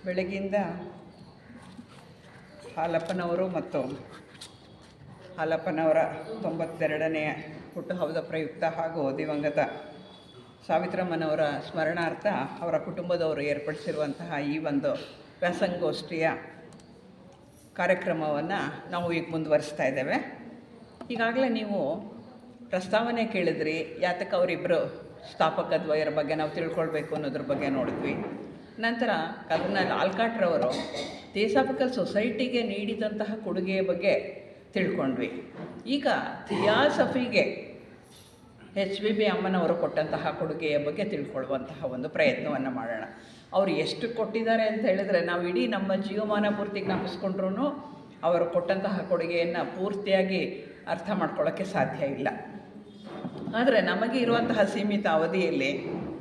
ಬೆಳಗ್ಗಿಂದ ಹಾಲಪ್ಪನವರು ಮತ್ತು ಹಾಲಪ್ಪನವರ 92ನೇ ಹುಟ್ಟುಹಬ್ಬದ ಪ್ರಯುಕ್ತ ಹಾಗೂ ದಿವಂಗತ ಸಾವಿತ್ರಮ್ಮನವರ ಸ್ಮರಣಾರ್ಥ ಅವರ ಕುಟುಂಬದವರು ಏರ್ಪಡಿಸಿರುವಂತಹ ಈ ಒಂದು ವ್ಯಾಸಂಗೋಷ್ಠಿಯ ಕಾರ್ಯಕ್ರಮವನ್ನು ನಾವು ಈಗ ಮುಂದುವರಿಸ್ತಾ ಇದ್ದೇವೆ. ಈಗಾಗಲೇ ನೀವು ಪ್ರಸ್ತಾವನೆ ಕೇಳಿದ್ರಿ, ಯಾತಕ್ಕೆ ಅವರಿಬ್ಬರು ಸ್ಥಾಪಕದ್ವಯರ ಬಗ್ಗೆ ನಾವು ತಿಳ್ಕೊಳ್ಬೇಕು ಅನ್ನೋದ್ರ ಬಗ್ಗೆ ನೋಡಿದ್ವಿ. ನಂತರ ಕರ್ನಲ್ ಆಲ್ಕಾಟ್ರವರು ಥಿಯೋಸಾಫಿಕಲ್ ಸೊಸೈಟಿಗೆ ನೀಡಿದಂತಹ ಕೊಡುಗೆಯ ಬಗ್ಗೆ ತಿಳ್ಕೊಂಡ್ವಿ. ಈಗ ಥಿಯಾಸಫಿಗೆ HBB ಅಮ್ಮನವರು ಕೊಟ್ಟಂತಹ ಕೊಡುಗೆಯ ಬಗ್ಗೆ ತಿಳ್ಕೊಳ್ಳುವಂತಹ ಒಂದು ಪ್ರಯತ್ನವನ್ನು ಮಾಡೋಣ. ಅವರು ಎಷ್ಟು ಕೊಟ್ಟಿದ್ದಾರೆ ಅಂತ ಹೇಳಿದ್ರೆ ನಾವು ಇಡೀ ನಮ್ಮ ಜೀವಮಾನ ಪೂರ್ತಿ ಜ್ಞಾಪಿಸ್ಕೊಂಡ್ರೂ ಅವರು ಕೊಟ್ಟಂತಹ ಕೊಡುಗೆಯನ್ನು ಪೂರ್ತಿಯಾಗಿ ಅರ್ಥ ಮಾಡ್ಕೊಳ್ಳೋಕ್ಕೆ ಸಾಧ್ಯ ಇಲ್ಲ. ಆದರೆ ನಮಗೆ ಇರುವಂತಹ ಸೀಮಿತ ಅವಧಿಯಲ್ಲಿ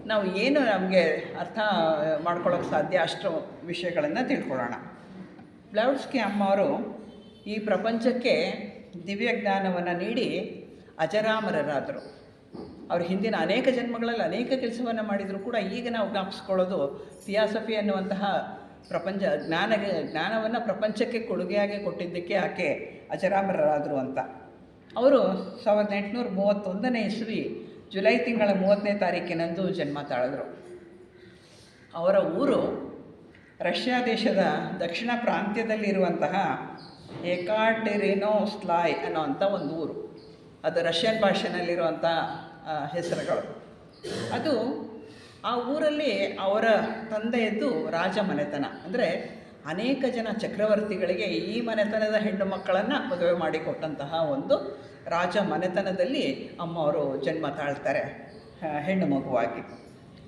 ನಾವು ಏನು ನಮಗೆ ಅರ್ಥ ಮಾಡ್ಕೊಳ್ಳೋಕ್ಕೆ ಸಾಧ್ಯ ಅಷ್ಟು ವಿಷಯಗಳನ್ನು ತಿಳ್ಕೊಳ್ಳೋಣ. ಬ್ಲಾವಟ್ಸ್ಕಿ ಅಮ್ಮವರು ಈ ಪ್ರಪಂಚಕ್ಕೆ ದಿವ್ಯ ಜ್ಞಾನವನ್ನು ನೀಡಿ ಅಜರಾಮರರಾದರು. ಅವರು ಹಿಂದಿನ ಅನೇಕ ಜನ್ಮಗಳಲ್ಲಿ ಅನೇಕ ಕೆಲಸವನ್ನು ಮಾಡಿದರೂ ಕೂಡ ಈಗ ನಾವು ಜ್ಞಾಪಿಸ್ಕೊಳ್ಳೋದು ಥಿಯಾಸಫಿ ಅನ್ನುವಂತಹ ಜ್ಞಾನವನ್ನು ಪ್ರಪಂಚಕ್ಕೆ ಕೊಡುಗೆಯಾಗಿ ಕೊಟ್ಟಿದ್ದಕ್ಕೆ ಆಕೆ ಅಜರಾಮರರಾದರು ಅಂತ. ಅವರು 1831ನೇ ಇಸ್ವಿ ಜುಲೈ ತಿಂಗಳ 30ನೇ ತಾರೀಕಿನಂದು ಜನ್ಮ ತಾಳಿದ್ರು. ಅವರ ಊರು ರಷ್ಯಾ ದೇಶದ ದಕ್ಷಿಣ ಪ್ರಾಂತ್ಯದಲ್ಲಿರುವಂತಹ ಏಕಾಟೆರಿನೋಸ್ಲಾಯ್ ಅನ್ನೋವಂಥ ಒಂದು ಊರು. ಅದು ರಷ್ಯನ್ ಭಾಷೆಯಲ್ಲಿರುವಂಥ ಹೆಸರುಗಳು. ಅದು ಆ ಊರಲ್ಲಿ ಅವರ ತಂದೆಯದ್ದು ರಾಜ ಮನೆತನ. ಅಂದರೆ ಅನೇಕ ಜನ ಚಕ್ರವರ್ತಿಗಳಿಗೆ ಈ ಮನೆತನದ ಹೆಣ್ಣು ಮಕ್ಕಳನ್ನು ಮದುವೆ ಮಾಡಿಕೊಟ್ಟಂತಹ ಒಂದು ರಾಜ ಮನೆತನದಲ್ಲಿ ಅಮ್ಮ ಅವರು ಜನ್ಮ ತಾಳ್ತಾರೆ ಹೆಣ್ಣು ಮಗುವಾಗಿ.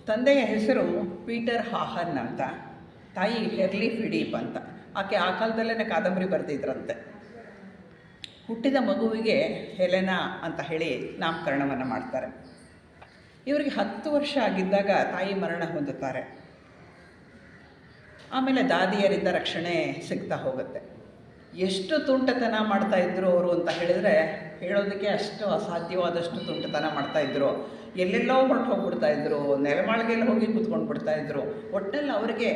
ತಂದೆಯ ಹೆಸರು ಪೀಟರ್ ಹಾಹನ್ ಅಂತ, ತಾಯಿ ಹೆರ್ಲಿ ಫಿಡೀಪ್ ಅಂತ. ಆಕೆ ಆ ಕಾಲದಲ್ಲೇ ಕಾದಂಬರಿ ಬರೆದಿದ್ರಂತೆ. ಹುಟ್ಟಿದ ಮಗುವಿಗೆ ಹೆಲೆನಾ ಅಂತ ಹೇಳಿ ನಾಮಕರಣವನ್ನು ಮಾಡ್ತಾರೆ. ಇವರಿಗೆ 10 ವರ್ಷ ಆಗಿದ್ದಾಗ ತಾಯಿ ಮರಣ ಹೊಂದುತ್ತಾರೆ. ಆಮೇಲೆ ದಾದಿಯರಿಂದ ರಕ್ಷಣೆ ಸಿಗ್ತಾ ಹೋಗುತ್ತೆ. ಎಷ್ಟು ತುಂಟತನ ಮಾಡ್ತಾಯಿದ್ರು ಅವರು ಅಂತ ಹೇಳಿದರೆ ಹೇಳೋದಕ್ಕೆ ಅಷ್ಟು ಅಸಾಧ್ಯವಾದಷ್ಟು ತುಂಟತನ ಮಾಡ್ತಾಯಿದ್ರು. ಎಲ್ಲೆಲ್ಲೋ ಹೊರಟು ಹೋಗ್ಬಿಡ್ತಾಯಿದ್ರು, ನೆಲಮಾಳಿಗೆಯಲ್ಲಿ ಹೋಗಿ ಕೂತ್ಕೊಂಡು ಬಿಡ್ತಾಯಿದ್ರು. ಒಟ್ಟಲ್ಲಿ ಅವರಿಗೆ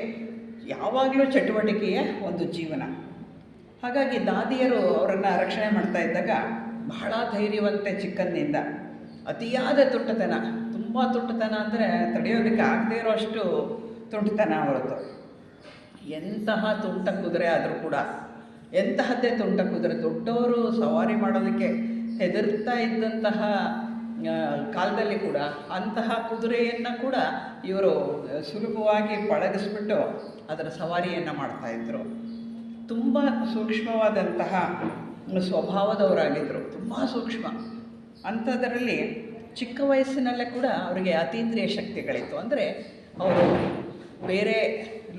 ಯಾವಾಗಲೂ ಚಟುವಟಿಕೆಯ ಒಂದು ಜೀವನ. ಹಾಗಾಗಿ ದಾದಿಯರು ಅವರನ್ನು ರಕ್ಷಣೆ ಮಾಡ್ತಾ ಇದ್ದಾಗ ಬಹಳ ಧೈರ್ಯವಂತೆ ಚಿಕ್ಕಂದಿನಿಂದ ಅತಿಯಾದ ತುಂಟತನ, ತುಂಬ ತುಂಟತನ ಅಂದರೆ ತಡೆಯೋದಕ್ಕೆ ಆಗದೇ ಇರೋಷ್ಟು ತುಂಟತನ ಅವರದ್ದು. ಎಂತಹ ತುಂಟ ಕುದುರೆ ಆದರೂ ಕೂಡ, ಎಂತಹದ್ದೇ ತುಂಟ ಕುದುರೆ, ದೊಡ್ಡವರು ಸವಾರಿ ಮಾಡೋದಕ್ಕೆ ಹೆದರ್ತಾ ಇದ್ದಂತಹ ಕಾಲದಲ್ಲಿ ಕೂಡ ಅಂತಹ ಕುದುರೆಯನ್ನು ಕೂಡ ಇವರು ಸುಲಭವಾಗಿ ಪಳಗಿಸ್ಬಿಟ್ಟು ಅದರ ಸವಾರಿಯನ್ನು ಮಾಡ್ತಾಯಿದ್ರು. ತುಂಬ ಸೂಕ್ಷ್ಮವಾದಂತಹ ಸ್ವಭಾವದವರಾಗಿದ್ದರು, ತುಂಬ ಸೂಕ್ಷ್ಮ. ಅಂಥದ್ರಲ್ಲಿ ಚಿಕ್ಕ ವಯಸ್ಸಿನಲ್ಲೇ ಕೂಡ ಅವರಿಗೆ ಅತೀಂದ್ರಿಯ ಶಕ್ತಿಗಳಿತ್ತು. ಅಂದರೆ ಅವರು ಬೇರೆ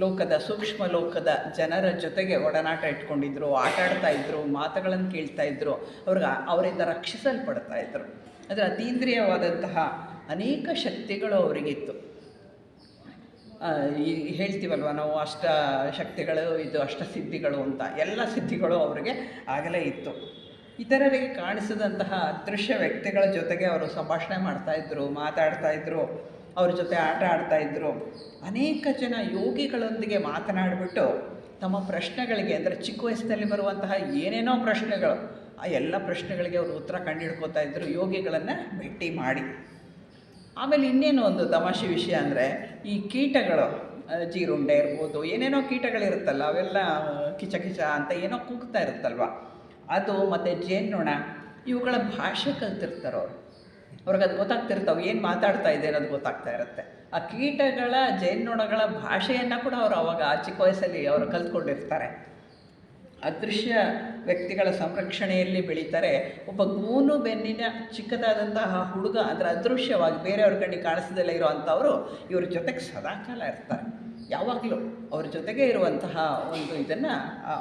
ಲೋಕದ, ಸೂಕ್ಷ್ಮ ಲೋಕದ ಜನರ ಜೊತೆಗೆ ಒಡನಾಟ ಇಟ್ಕೊಂಡಿದ್ರು, ಆಟ ಆಡ್ತಾಯಿದ್ರು, ಮಾತುಗಳನ್ನು ಕೇಳ್ತಾಯಿದ್ರು, ಅವರಿಂದ ರಕ್ಷಿಸಲ್ಪಡ್ತಾಯಿದ್ರು. ಅದರ ಅತೀಂದ್ರಿಯವಾದಂತಹ ಅನೇಕ ಶಕ್ತಿಗಳು ಅವರಿಗಿತ್ತು. ಈ ಹೇಳ್ತೀವಲ್ವ ನಾವು ಅಷ್ಟ ಶಕ್ತಿಗಳು, ಇದು ಅಷ್ಟಸಿದ್ಧಿಗಳು ಅಂತ, ಎಲ್ಲ ಸಿದ್ಧಿಗಳು ಅವರಿಗೆ ಆಗಲೇ ಇತ್ತು. ಇತರರಿಗೆ ಕಾಣಿಸಿದಂತಹ ಅದೃಶ್ಯ ವ್ಯಕ್ತಿಗಳ ಜೊತೆಗೆ ಅವರು ಸಂಭಾಷಣೆ ಮಾಡ್ತಾಯಿದ್ರು, ಮಾತಾಡ್ತಾಯಿದ್ರು, ಅವ್ರ ಜೊತೆ ಆಟ ಆಡ್ತಾಯಿದ್ರು. ಅನೇಕ ಜನ ಯೋಗಿಗಳೊಂದಿಗೆ ಮಾತನಾಡಿಬಿಟ್ಟು ತಮ್ಮ ಪ್ರಶ್ನೆಗಳಿಗೆ, ಅಂದರೆ ಚಿಕ್ಕ ವಯಸ್ಸಿನಲ್ಲಿ ಬರುವಂತಹ ಏನೇನೋ ಪ್ರಶ್ನೆಗಳು, ಆ ಎಲ್ಲ ಪ್ರಶ್ನೆಗಳಿಗೆ ಅವರು ಉತ್ತರ ಕಂಡುಹಿಡ್ಕೋತಾ ಇದ್ದರು ಯೋಗಿಗಳನ್ನು ಭೇಟಿ ಮಾಡಿ. ಆಮೇಲೆ ಇನ್ನೇನು ಒಂದು ತಮಾಷೆ ವಿಷಯ ಅಂದರೆ ಈ ಕೀಟಗಳು, ಜೀರುಂಡೆ ಇರ್ಬೋದು, ಏನೇನೋ ಕೀಟಗಳಿರುತ್ತಲ್ಲ, ಅವೆಲ್ಲ ಕಿಚ ಕಿಚ ಅಂತ ಏನೋ ಕೂಗ್ತಾ ಇರುತ್ತಲ್ವ, ಅದು ಮತ್ತು ಜೇನ್ನೊಣ, ಇವುಗಳ ಭಾಷೆ ಕಲ್ತಿರ್ತಾರೆ ಅವರು. ಅವ್ರಿಗೆ ಅದು ಗೊತ್ತಾಗ್ತಿರ್ತಾವೆ, ಏನು ಮಾತಾಡ್ತಾ ಇದೆ ಅನ್ನೋದು ಗೊತ್ತಾಗ್ತಾ ಇರುತ್ತೆ. ಆ ಕೀಟಗಳ, ಜೇನ್ನೊಣಗಳ ಭಾಷೆಯನ್ನು ಕೂಡ ಅವರು ಅವಾಗ ಚಿಕ್ಕ ವಯಸ್ಸಲ್ಲಿ ಅವರು ಕಲ್ತ್ಕೊಂಡಿರ್ತಾರೆ. ಅದೃಶ್ಯ ವ್ಯಕ್ತಿಗಳ ಸಂರಕ್ಷಣೆಯಲ್ಲಿ ಬೆಳೀತಾರೆ. ಒಬ್ಬ ಗೂನು ಬೆನ್ನಿನ ಚಿಕ್ಕದಾದಂತಹ ಹುಡುಗ, ಅಂದರೆ ಅದೃಶ್ಯವಾಗಿ ಬೇರೆಯವ್ರ ಕಣ್ಣಿಗೆ ಕಾಣಿಸದಲ್ಲೇ ಇರೋವಂಥವರು ಇವ್ರ ಜೊತೆಗೆ ಸದಾಕಾಲ ಇರ್ತಾರೆ. ಯಾವಾಗಲೂ ಅವ್ರ ಜೊತೆಗೆ ಇರುವಂತಹ ಒಂದು ಇದನ್ನು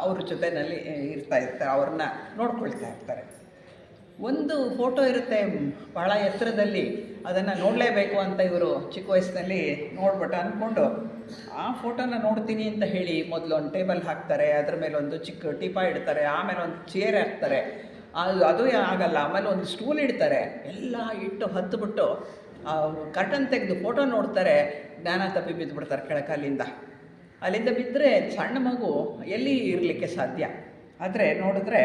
ಅವ್ರ ಜೊತೆಯಲ್ಲಿ ಇರ್ತಾರೆ, ಅವ್ರನ್ನ ನೋಡ್ಕೊಳ್ತಾ ಇರ್ತಾರೆ. ಒಂದು ಫೋಟೋ ಇರುತ್ತೆ ಭಾಳ ಎತ್ತರದಲ್ಲಿ, ಅದನ್ನು ನೋಡಲೇಬೇಕು ಅಂತ ಇವರು ಚಿಕ್ಕ ವಯಸ್ಸಿನಲ್ಲಿ ನೋಡ್ಬಿಟ್ಟು ಅಂದ್ಕೊಂಡು ಆ ಫೋಟೋನ ನೋಡ್ತೀನಿ ಅಂತ ಹೇಳಿ ಮೊದಲು ಒಂದು ಟೇಬಲ್ ಹಾಕ್ತಾರೆ, ಅದ್ರ ಮೇಲೆ ಒಂದು ಚಿಕ್ಕ ಟೀಪಾ ಇಡ್ತಾರೆ, ಆಮೇಲೆ ಒಂದು ಚೇರ್ ಹಾಕ್ತಾರೆ, ಅದು ಆಗಲ್ಲ, ಆಮೇಲೆ ಒಂದು ಸ್ಟೂಲ್ ಇಡ್ತಾರೆ, ಎಲ್ಲ ಇಟ್ಟು ಹತ್ತುಬಿಟ್ಟು ಕರ್ಟನ್ ತೆಗೆದು ಫೋಟೋ ನೋಡ್ತಾರೆ, ಜ್ಞಾನ ತಪ್ಪಿ ಬಿದ್ದುಬಿಡ್ತಾರೆ ಕೆಳಕಲ್ಲಿಂದ. ಅಲ್ಲಿಂದ ಬಿದ್ದರೆ ಸಣ್ಣ ಮಗು ಎಲ್ಲಿ ಇರಲಿಕ್ಕೆ ಸಾಧ್ಯ. ಆದರೆ ನೋಡಿದ್ರೆ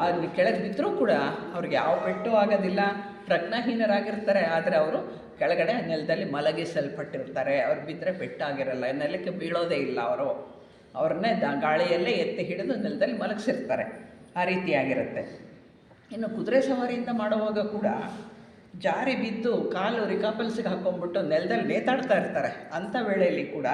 ಅಲ್ಲಿ ಕೆಳಗೆ ಬಿದ್ದರೂ ಕೂಡ ಅವ್ರಿಗೆ ಯಾವ ಪೆಟ್ಟು ಆಗೋದಿಲ್ಲ, ಪ್ರಜ್ಞಾಹೀನರಾಗಿರ್ತಾರೆ. ಆದರೆ ಅವರು ಕೆಳಗಡೆ ನೆಲದಲ್ಲಿ ಮಲಗಿಸಲ್ಪಟ್ಟಿರ್ತಾರೆ. ಅವ್ರು ಬಿದ್ದರೆ ಪೆಟ್ಟಾಗಿರಲ್ಲ, ನೆಲಕ್ಕೆ ಬೀಳೋದೇ ಇಲ್ಲ. ಅವ್ರನ್ನೇ ಗಾಳಿಯಲ್ಲೇ ಎತ್ತಿ ಹಿಡಿದು ನೆಲದಲ್ಲಿ ಮಲಗಿಸಿರ್ತಾರೆ. ಆ ರೀತಿಯಾಗಿರುತ್ತೆ. ಇನ್ನು ಕುದುರೆ ಸವಾರಿಯಿಂದ ಮಾಡುವಾಗ ಕೂಡ ಜಾರಿ ಬಿದ್ದು ಕಾಲು ರಿಕಾಪಲ್ಸಿಗೆ ಹಾಕ್ಕೊಂಡ್ಬಿಟ್ಟು ನೆಲದಲ್ಲಿ ನೇತಾಡ್ತಾ ಇರ್ತಾರೆ. ಅಂಥ ವೇಳೆಯಲ್ಲಿ ಕೂಡ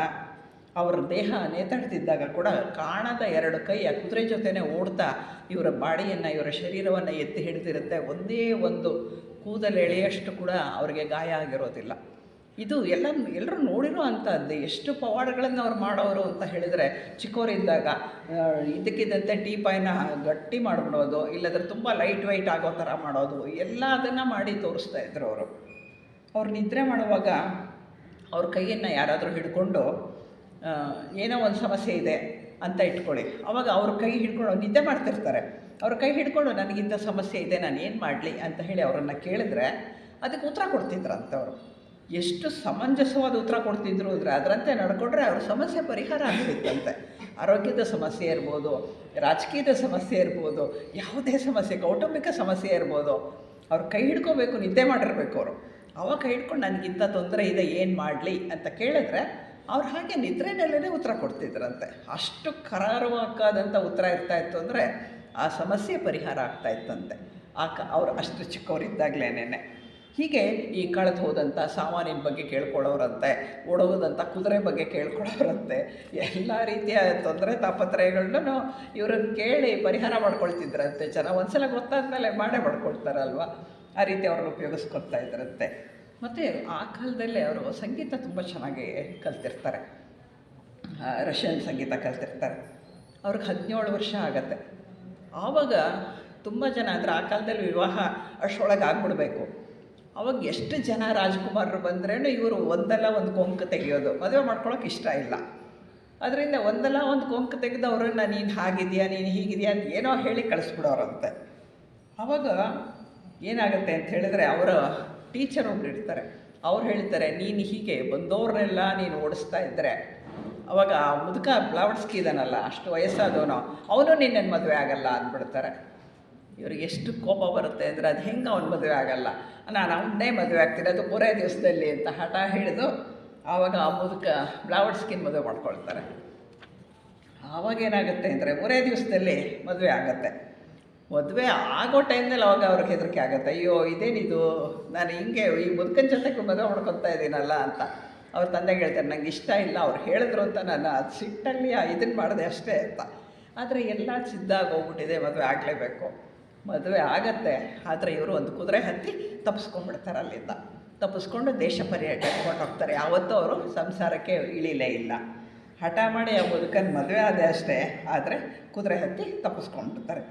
ಅವ್ರ ದೇಹ ನೇತಾಡ್ತಿದ್ದಾಗ ಕೂಡ ಕಾಣದ 2 ಕೈ ಆ ಕುದುರೆ ಜೊತೆನೇ ಓಡ್ತಾ ಇವರ ಬಾಡಿಯನ್ನು, ಇವರ ಶರೀರವನ್ನು ಎತ್ತಿ ಹಿಡಿದಿರುತ್ತೆ. ಒಂದೇ ಒಂದು ಕೂದಲು ಎಳೆಯಷ್ಟು ಕೂಡ ಅವ್ರಿಗೆ ಗಾಯ ಆಗಿರೋದಿಲ್ಲ. ಇದು ಎಲ್ಲರೂ ನೋಡಿರೋ ಅಂಥದ್ದು. ಎಷ್ಟು ಪವಾಡಗಳನ್ನು ಅವ್ರು ಮಾಡೋರು ಅಂತ ಹೇಳಿದರೆ, ಚಿಕ್ಕವರಿದ್ದಾಗ ಇದಕ್ಕಿದ್ದಂತೆ ಟೀಪಾಯಿನ ಗಟ್ಟಿ ಮಾಡಿಬಿಡೋದು, ಇಲ್ಲದ್ರೆ ತುಂಬ ಲೈಟ್ ವೆಯ್ಟ್ ಆಗೋ ಥರ ಮಾಡೋದು, ಎಲ್ಲ ಅದನ್ನು ಮಾಡಿ ತೋರಿಸ್ತಾ ಇದ್ರು ಅವರು. ಅವ್ರು ನಿದ್ರೆ ಮಾಡುವಾಗ ಅವ್ರ ಕೈಯನ್ನು ಯಾರಾದರೂ ಹಿಡ್ಕೊಂಡು, ಏನೋ ಒಂದು ಸಮಸ್ಯೆ ಇದೆ ಅಂತ ಇಟ್ಕೊಳ್ಳಿ, ಆವಾಗ ಅವ್ರ ಕೈ ಹಿಡ್ಕೊಂಡು ನಿದ್ದೆ ಮಾಡ್ತಿರ್ತಾರೆ. ಅವ್ರ ಕೈ ಹಿಡ್ಕೊಂಡು ನನಗಿಂಥ ಸಮಸ್ಯೆ ಇದೆ, ನಾನು ಏನು ಮಾಡಲಿ ಅಂತ ಹೇಳಿ ಅವರನ್ನು ಕೇಳಿದ್ರೆ ಅದಕ್ಕೆ ಉತ್ತರ ಕೊಡ್ತಿದ್ರಂಥವ್ರು. ಎಷ್ಟು ಸಮಂಜಸವಾದ ಉತ್ತರ ಕೊಡ್ತಿದ್ರು ಅಂದರೆ, ಅದರಂತೆ ನಡ್ಕೊಂಡ್ರೆ ಅವ್ರ ಸಮಸ್ಯೆ ಪರಿಹಾರ ಆಗ್ತಿತ್ತಂತೆ. ಆರೋಗ್ಯದ ಸಮಸ್ಯೆ ಇರ್ಬೋದು, ರಾಜಕೀಯದ ಸಮಸ್ಯೆ ಇರ್ಬೋದು, ಯಾವುದೇ ಸಮಸ್ಯೆ, ಕೌಟುಂಬಿಕ ಸಮಸ್ಯೆ ಇರ್ಬೋದು, ಅವ್ರು ಕೈ ಹಿಡ್ಕೋಬೇಕು, ನಿದ್ದೆ ಮಾಡಿರ್ಬೇಕು ಅವರು. ಅವಾಗ ಕೈ ಹಿಡ್ಕೊಂಡು ನನಗಿಂಥ ತೊಂದರೆ ಇದೆ, ಏನು ಮಾಡಲಿ ಅಂತ ಕೇಳಿದ್ರೆ ಅವ್ರು ಹಾಗೆ ನಿದ್ರೆನಲ್ಲೇ ಉತ್ತರ ಕೊಡ್ತಿದ್ರಂತೆ. ಅಷ್ಟು ಕರಾರುವಾಕ್ಕಾದಂಥ ಉತ್ತರ ಇರ್ತಾಯಿತ್ತು ಅಂದರೆ ಆ ಸಮಸ್ಯೆ ಪರಿಹಾರ ಆಗ್ತಾಯಿತ್ತಂತೆ ಅವ್ರು ಅಷ್ಟು ಚಿಕ್ಕವರಿದ್ದಾಗಲೇನೆ. ಹೀಗೆ ಈ ಕಳೆದು ಹೋದಂಥ ಸಾಮಾನಿನ ಬಗ್ಗೆ ಕೇಳ್ಕೊಳ್ಳೋರಂತೆ, ಓಡೋದಂಥ ಕುದುರೆ ಬಗ್ಗೆ ಕೇಳ್ಕೊಳ್ಳೋರಂತೆ, ಎಲ್ಲ ರೀತಿಯ ತೊಂದರೆ ತಾಪತ್ರಯಗಳನ್ನೂ ಇವ್ರನ್ನ ಕೇಳಿ ಪರಿಹಾರ ಮಾಡ್ಕೊಳ್ತಿದ್ರಂತೆ ಜನ. ಒಂದ್ಸಲ ಗೊತ್ತಾದ್ಮೇಲೆ ಮಾಡೇ ಮಾಡ್ಕೊಳ್ತಾರಲ್ವ, ಆ ರೀತಿ ಅವ್ರನ್ನ ಉಪಯೋಗಿಸ್ಕೊಳ್ತಾ ಇದ್ರಂತೆ. ಮತ್ತು ಆ ಕಾಲದಲ್ಲೇ ಅವರು ಸಂಗೀತ ತುಂಬ ಚೆನ್ನಾಗಿ ಕಲ್ತಿರ್ತಾರೆ, ರಷ್ಯನ್ ಸಂಗೀತ ಕಲ್ತಿರ್ತಾರೆ. ಅವ್ರಿಗೆ 17 ವರ್ಷ ಆಗತ್ತೆ. ಆವಾಗ ತುಂಬ ಜನ, ಅಂದರೆ ಆ ಕಾಲದಲ್ಲಿ ವಿವಾಹ ಅಷ್ಟರೊಳಗೆ ಆಗ್ಬಿಡ್ಬೇಕು. ಅವಾಗ ಎಷ್ಟು ಜನ ರಾಜ್ಕುಮಾರರು ಬಂದ್ರೇನು ಇವರು ಒಂದಲ್ಲ ಒಂದು ಕೊಂಕು ತೆಗೆಯೋದು, ಮದುವೆ ಮಾಡ್ಕೊಳಕ್ಕೆ ಇಷ್ಟ ಇಲ್ಲ. ಅದರಿಂದ ಒಂದಲ್ಲ ಒಂದು ಕೊಂಕು ತೆಗೆದು ಅವರನ್ನು ನೀನು ಹಾಗಿದೆಯಾ, ನೀನು ಹೀಗಿದೆಯಾ ಅಂತ ಏನೋ ಹೇಳಿ ಕಳಿಸ್ಬಿಡೋರಂತೆ. ಆವಾಗ ಏನಾಗುತ್ತೆ ಅಂತ ಹೇಳಿದ್ರೆ, ಅವರ ಟೀಚರ್ ಒಬ್ರು ಇರ್ತಾರೆ, ಅವ್ರು ಹೇಳ್ತಾರೆ, ನೀನು ಹೀಗೆ ಬಂದವ್ರನ್ನೆಲ್ಲ ನೀನು ಓಡಿಸ್ತಾ ಇದ್ದರೆ ಅವಾಗ ಆ ಮುದುಕ ಬ್ಲಾವಡ್ಸ್ಕಿ ಇದ್ದಾನಲ್ಲ, ಅಷ್ಟು ವಯಸ್ಸಾದವನು, ಅವನು ನಿನ್ನನ್ನು ಮದುವೆ ಆಗಲ್ಲ ಅಂದ್ಬಿಡ್ತಾರೆ. ಇವ್ರಿಗೆ ಎಷ್ಟು ಕೋಪ ಬರುತ್ತೆ ಅಂದರೆ, ಅದು ಹೆಂಗೆ ಅವ್ನು ಮದುವೆ ಆಗಲ್ಲ, ನಾನು ಅವನ್ನೇ ಮದುವೆ ಆಗ್ತೀನಿ, ಅದು 3 ದಿವಸದಲ್ಲಿ ಅಂತ ಹಠ ಹಿಡಿದು ಆವಾಗ ಆ ಮುದುಕ ಬ್ಲಾವಡ್ಸ್ಕಿನ ಮದುವೆ ಮಾಡ್ಕೊಳ್ತಾರೆ. ಆವಾಗೇನಾಗುತ್ತೆ ಅಂದರೆ 3 ದಿವಸದಲ್ಲಿ ಮದುವೆ ಆಗುತ್ತೆ. ಮದುವೆ ಆಗೋ ಟೈಮ್ನಲ್ಲಿ ಅವಾಗ ಅವ್ರಿಗೆ ಹೆದರಿಕೆ ಆಗುತ್ತೆ, ಅಯ್ಯೋ ಇದೇನಿದು, ನಾನು ಹಿಂಗೆ ಈ ಮುದುಕನ ಜೊತೆಗೆ ಮದುವೆ ಮಾಡ್ಕೊತಾ ಇದ್ದೀನಲ್ಲ ಅಂತ. ಅವ್ರ ತಂದೆಗೆ ಹೇಳ್ತಾರೆ, ನಂಗೆ ಇಷ್ಟ ಇಲ್ಲ, ಅವ್ರು ಹೇಳಿದ್ರು ಅಂತ ನಾನು ಅದು ಸಿಟ್ಟಲ್ಲಿ ಇದನ್ನು ಮಾಡಿದೆ ಅಷ್ಟೇ ಅಂತ. ಆದರೆ ಎಲ್ಲ ಸಿದ್ಧಾಗೋಗ್ಬಿಟ್ಟಿದೆ, ಮದುವೆ ಆಗಲೇಬೇಕು. ಮದುವೆ ಆಗತ್ತೆ. ಆದರೆ ಇವರು ಒಂದು ಕುದುರೆ ಹತ್ತಿ ತಪ್ಪಿಸ್ಕೊಂಡ್ಬಿಡ್ತಾರೆ. ಅಲ್ಲಿಂದ ತಪ್ಪಿಸ್ಕೊಂಡು ದೇಶ ಪರ್ಯಟನೆ ಹೊರಟೋಗ್ತಾರೆ. ಯಾವತ್ತೂ ಅವರು ಸಂಸಾರಕ್ಕೆ ಇಳಿಲೇ ಇಲ್ಲ. ಹಠ ಮಾಡಿ ಆ ಮುದುಕನ ಮದುವೆ ಆದ ಅಷ್ಟೇ, ಆದರೆ ಕುದುರೆ ಹತ್ತಿ ತಪ್ಪಿಸ್ಕೊಂಡ್ಬಿಡ್ತಾರೆ,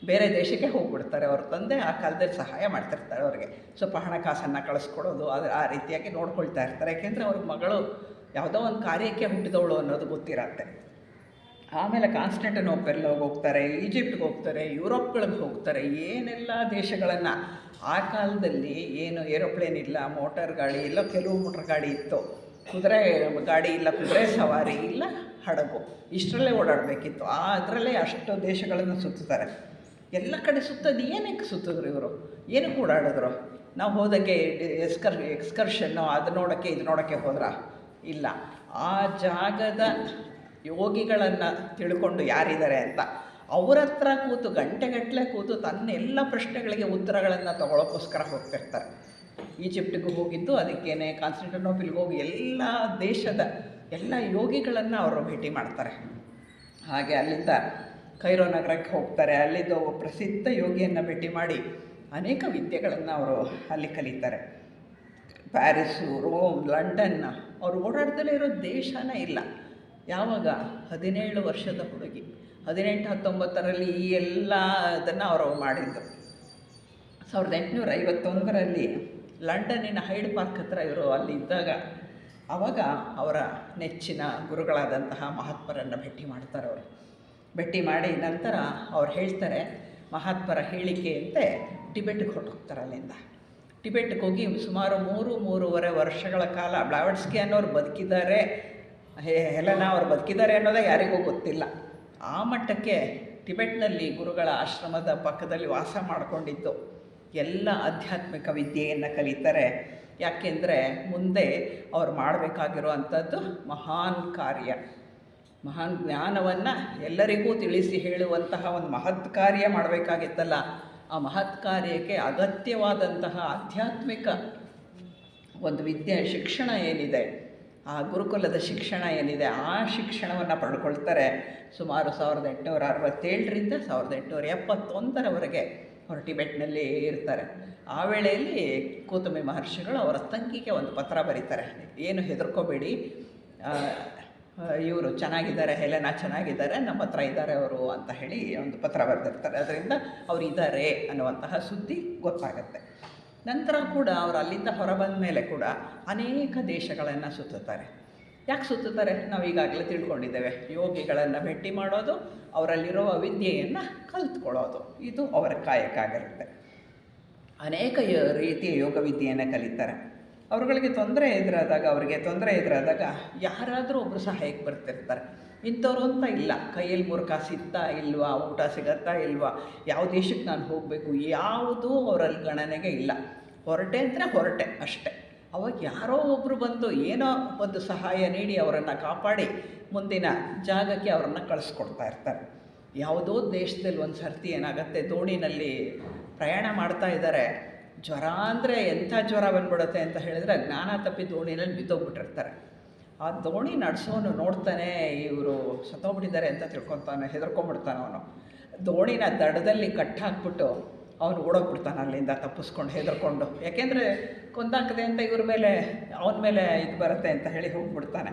ಬೇರೆ ದೇಶಕ್ಕೆ ಹೋಗ್ಬಿಡ್ತಾರೆ. ಅವ್ರ ತಂದೆ ಆ ಕಾಲದಲ್ಲಿ ಸಹಾಯ ಮಾಡ್ತಿರ್ತಾರೆ ಅವ್ರಿಗೆ, ಸ್ವಲ್ಪ ಹಣಕಾಸನ್ನು ಕಳಿಸ್ಕೊಡೋದು, ಅದು ಆ ರೀತಿಯಾಗಿ ನೋಡ್ಕೊಳ್ತಾ ಇರ್ತಾರೆ. ಯಾಕೆಂದರೆ ಅವ್ರ ಮಗಳು ಯಾವುದೋ ಒಂದು ಕಾರ್ಯಕ್ಕೆ ಹುಟ್ಟಿದವಳು ಅನ್ನೋದು ಗೊತ್ತಿರತ್ತೆ. ಆಮೇಲೆ ಕಾನ್ಸ್ಟಂಟಿನೋಪಲ್ಗೆ ಹೋಗ್ತಾರೆ, ಈಜಿಪ್ಟ್ಗೆ ಹೋಗ್ತಾರೆ, ಯುರೋಪ್ಗಳಿಗೆ ಹೋಗ್ತಾರೆ, ಏನೆಲ್ಲ ದೇಶಗಳನ್ನು. ಆ ಕಾಲದಲ್ಲಿ ಏನು ಏರೋಪ್ಲೇನ್ ಇಲ್ಲ, ಮೋಟಾರ್ ಗಾಡಿ ಇಲ್ಲ, ಕೆಲವು ಮೋಟ್ರ್ ಗಾಡಿ ಇತ್ತು, ಕುದುರೆ ಗಾಡಿ ಇಲ್ಲ, ಕುದುರೆ ಸವಾರಿ ಇಲ್ಲ, ಹಡಗು, ಇಷ್ಟರಲ್ಲೇ ಓಡಾಡಬೇಕಿತ್ತು. ಅದರಲ್ಲೇ ಅಷ್ಟು ದೇಶಗಳನ್ನು ಸುತ್ತುತ್ತಾರೆ. ಎಲ್ಲ ಕಡೆ ಸುತ್ತೋದು ಏನಕ್ಕೆ ಸುತ್ತಿದ್ರು ಇವರು, ಏನಕ್ಕೆ ಓಡಾಡಿದ್ರು? ನಾವು ಹೋದಕ್ಕೆ ಎಕ್ಸ್ಕರ್ಷನ್ನು ಅದು ನೋಡೋಕ್ಕೆ ಇದು ನೋಡೋಕ್ಕೆ ಹೋದ್ರ? ಇಲ್ಲ. ಆ ಜಾಗದ ಯೋಗಿಗಳನ್ನು ತಿಳ್ಕೊಂಡು ಯಾರಿದ್ದಾರೆ ಅಂತ ಅವ್ರ ಹತ್ರ ಕೂತು ಗಂಟೆಗಟ್ಟಲೆ ಕೂತು ತನ್ನೆಲ್ಲ ಪ್ರಶ್ನೆಗಳಿಗೆ ಉತ್ತರಗಳನ್ನು ತಗೊಳ್ಳೋಕ್ಕೋಸ್ಕರ ಹೋಗ್ತಿರ್ತಾರೆ. ಈಜಿಪ್ಟಿಗೂ ಹೋಗಿದ್ದು ಅದಕ್ಕೇನೆ, ಕಾನ್ಸ್ಟಂಟಿನೋಪಲ್ಗೆ ಹೋಗಿ ಎಲ್ಲ ದೇಶದ ಎಲ್ಲ ಯೋಗಿಗಳನ್ನು ಅವರು ಭೇಟಿ ಮಾಡ್ತಾರೆ. ಹಾಗೆ ಅಲ್ಲಿಂದ ಕೈರೋ ನಗರಕ್ಕೆ ಹೋಗ್ತಾರೆ. ಅಲ್ಲಿದ್ದು ಪ್ರಸಿದ್ಧ ಯೋಗಿಯನ್ನು ಭೇಟಿ ಮಾಡಿ ಅನೇಕ ವಿದ್ಯೆಗಳನ್ನು ಅವರು ಅಲ್ಲಿ ಕಲಿತಾರೆ. ಪ್ಯಾರಿಸು, ರೋಮ್, ಲಂಡನ್, ಅವರು ಓಡಾಡ್ದಲೇ ಇರೋ ದೇಶನೇ ಇಲ್ಲ. ಯಾವಾಗ 17 ವರ್ಷದ ಹುಡುಗಿ, 18-19ರಲ್ಲಿ ಈ ಎಲ್ಲ ಅದನ್ನು ಅವರು ಮಾಡಿದ್ದು. 1851ರಲ್ಲಿ ಲಂಡನ್ನಿನ ಹೈಡ್ ಪಾರ್ಕ್ ಹತ್ರ ಇವರು ಅಲ್ಲಿ ಇದ್ದಾಗ, ಆವಾಗ ಅವರ ನೆಚ್ಚಿನ ಗುರುಗಳಾದಂತಹ ಮಹಾತ್ಮರನ್ನು ಭೇಟಿ ಮಾಡ್ತಾರೆ. ಅವರು ಭೇಟಿ ಮಾಡಿ ನಂತರ ಅವ್ರು ಹೇಳ್ತಾರೆ, ಮಹಾತ್ಮರ ಹೇಳಿಕೆಯಂತೆ ಟಿಬೆಟ್ಗೆ ಹೊರಟೋಗ್ತಾರೆ. ಅಲ್ಲಿಂದ ಟಿಬೆಟ್ಗೆ ಹೋಗಿ ಸುಮಾರು 3-3.5 ವರ್ಷಗಳ ಕಾಲ ಬ್ಲಾವಡ್ಸ್ಕಿ ಅನ್ನೋರು ಬದುಕಿದ್ದಾರೆ, ಹೆಲೆನಾ ಅವ್ರು ಬದುಕಿದ್ದಾರೆ ಅನ್ನೋದೇ ಯಾರಿಗೂ ಗೊತ್ತಿಲ್ಲ. ಆ ಮಟ್ಟಕ್ಕೆ ಟಿಬೆಟ್ನಲ್ಲಿ ಗುರುಗಳ ಆಶ್ರಮದ ಪಕ್ಕದಲ್ಲಿ ವಾಸ ಮಾಡಿಕೊಂಡಿದ್ದು ಎಲ್ಲ ಆಧ್ಯಾತ್ಮಿಕ ವಿದ್ಯೆಯನ್ನು ಕಲಿತಾರೆ. ಯಾಕೆಂದರೆ ಮುಂದೆ ಅವ್ರು ಮಾಡಬೇಕಾಗಿರುವಂಥದ್ದು ಮಹಾನ್ ಕಾರ್ಯ, ಮಹಾನ್ ಜ್ಞಾನವನ್ನು ಎಲ್ಲರಿಗೂ ತಿಳಿಸಿ ಹೇಳುವಂತಹ ಒಂದು ಮಹತ್ ಕಾರ್ಯ ಮಾಡಬೇಕಾಗಿತ್ತಲ್ಲ. ಆ ಮಹತ್ ಕಾರ್ಯಕ್ಕೆ ಅಗತ್ಯವಾದಂತಹ ಆಧ್ಯಾತ್ಮಿಕ ಒಂದು ವಿದ್ಯೆ ಶಿಕ್ಷಣ ಏನಿದೆ, ಆ ಗುರುಕುಲದ ಶಿಕ್ಷಣ ಏನಿದೆ, ಆ ಶಿಕ್ಷಣವನ್ನು ಪಡ್ಕೊಳ್ತಾರೆ. ಸುಮಾರು 1867ರಿಂದ 1871ರವರೆಗೆ ಅವರು ಟಿಬೆಟ್ನಲ್ಲಿ ಇರ್ತಾರೆ. ಆ ವೇಳೆಯಲ್ಲಿ ಗೌತಮಿ ಮಹರ್ಷಿಗಳು ಅವರ ತಂಗಿಗೆ ಒಂದು ಪತ್ರ ಬರೀತಾರೆ. ಏನು ಹೆದರ್ಕೋಬೇಡಿ, ಇವರು ಚೆನ್ನಾಗಿದ್ದಾರೆ, ಹೆಲೆನಾ ಚೆನ್ನಾಗಿದ್ದಾರೆ, ನಮ್ಮ ಹತ್ರ ಇದ್ದಾರೆ ಅವರು ಅಂತ ಹೇಳಿ ಒಂದು ಪತ್ರ ಬರೆದಿರ್ತಾರೆ. ಅದರಿಂದ ಅವರು ಇದ್ದಾರೆ ಅನ್ನುವಂತಹ ಸುದ್ದಿ ಗೊತ್ತಾಗತ್ತೆ. ನಂತರ ಕೂಡ ಅವರು ಅಲ್ಲಿಂದ ಹೊರಬಂದ ಮೇಲೆ ಕೂಡ ಅನೇಕ ದೇಶಗಳನ್ನು ಸುತ್ತುತ್ತಾರೆ. ಯಾಕೆ ಸುತ್ತುತ್ತಾರೆ? ನಾವು ಈಗಾಗಲೇ ತಿಳ್ಕೊಂಡಿದ್ದೇವೆ. ಯೋಗಿಗಳನ್ನು ಭೇಟಿ ಮಾಡೋದು, ಅವರಲ್ಲಿರುವ ವಿದ್ಯೆಯನ್ನು ಕಲಿತ್ಕೊಳ್ಳೋದು, ಇದು ಅವರ ಕಾಯಕ ಆಗಿರುತ್ತೆ. ಅನೇಕ ರೀತಿಯ ಯೋಗ ವಿದ್ಯೆಯನ್ನು ಕಲಿತಾರೆ. ಅವರುಗಳಿಗೆ ತೊಂದರೆ ಎದುರಾದಾಗ ಯಾರಾದರೂ ಒಬ್ಬರು ಸಹಾಯಕ್ಕೆ ಬರ್ತಿರ್ತಾರೆ. ಇಂಥವ್ರು ಅಂತ ಇಲ್ಲ, ಕೈಯಲ್ಲಿ 3 ಕಾಸು ಸಿಗ್ತಾ ಇಲ್ವಾ, ಊಟ ಸಿಗತ್ತಾ ಇಲ್ವಾ, ಯಾವ ದೇಶಕ್ಕೆ ನಾನು ಹೋಗಬೇಕು, ಯಾವುದೂ ಅವರಲ್ಲಿ ಗಣನೆಗೆ ಇಲ್ಲ. ಹೊರಟೆ ಅಂದರೆ ಹೊರಟೆ ಅಷ್ಟೆ. ಅವಾಗ ಯಾರೋ ಒಬ್ಬರು ಬಂದು ಏನೋ ಒಂದು ಸಹಾಯ ನೀಡಿ ಅವರನ್ನು ಕಾಪಾಡಿ ಮುಂದಿನ ಜಾಗಕ್ಕೆ ಅವರನ್ನು ಕಳಿಸ್ಕೊಡ್ತಾ ಇರ್ತಾರೆ. ಯಾವುದೋ ದೇಶದಲ್ಲಿ ಒಂದು ಸರ್ತಿ ಏನಾಗುತ್ತೆ, ದೋಣಿನಲ್ಲಿ ಪ್ರಯಾಣ ಮಾಡ್ತಾ ಇದ್ದಾರೆ. ಜ್ವರ ಅಂದರೆ ಎಂಥ ಜ್ವರ ಬಂದ್ಬಿಡುತ್ತೆ ಅಂತ ಹೇಳಿದ್ರೆ ಜ್ಞಾನ ತಪ್ಪಿ ದೋಣಿನಲ್ಲಿ ಬಿದ್ದೋಗ್ಬಿಟ್ಟಿರ್ತಾರೆ. ಆ ದೋಣಿ ನಡೆಸೋನು ನೋಡ್ತಾನೆ, ಇವರು ಸತ್ತೋಗ್ಬಿಟ್ಟಿದ್ದಾರೆ ಅಂತ ತಿಳ್ಕೊತಾನೆ, ಹೆದರ್ಕೊಂಡ್ಬಿಡ್ತಾನೆ. ಅವನು ದೋಣಿನ ದಡದಲ್ಲಿ ಕಟ್ಟಾಕ್ಬಿಟ್ಟು ಅವನು ಓಡೋಗ್ಬಿಡ್ತಾನೆ ಅಲ್ಲಿಂದ ತಪ್ಪಿಸ್ಕೊಂಡು, ಹೆದರ್ಕೊಂಡು. ಯಾಕೆಂದರೆ ಕೊಂದಾಕದೆ ಅಂತ ಅವನ ಮೇಲೆ ಇದು ಬರುತ್ತೆ ಅಂತ ಹೇಳಿ ಹೋಗ್ಬಿಡ್ತಾನೆ.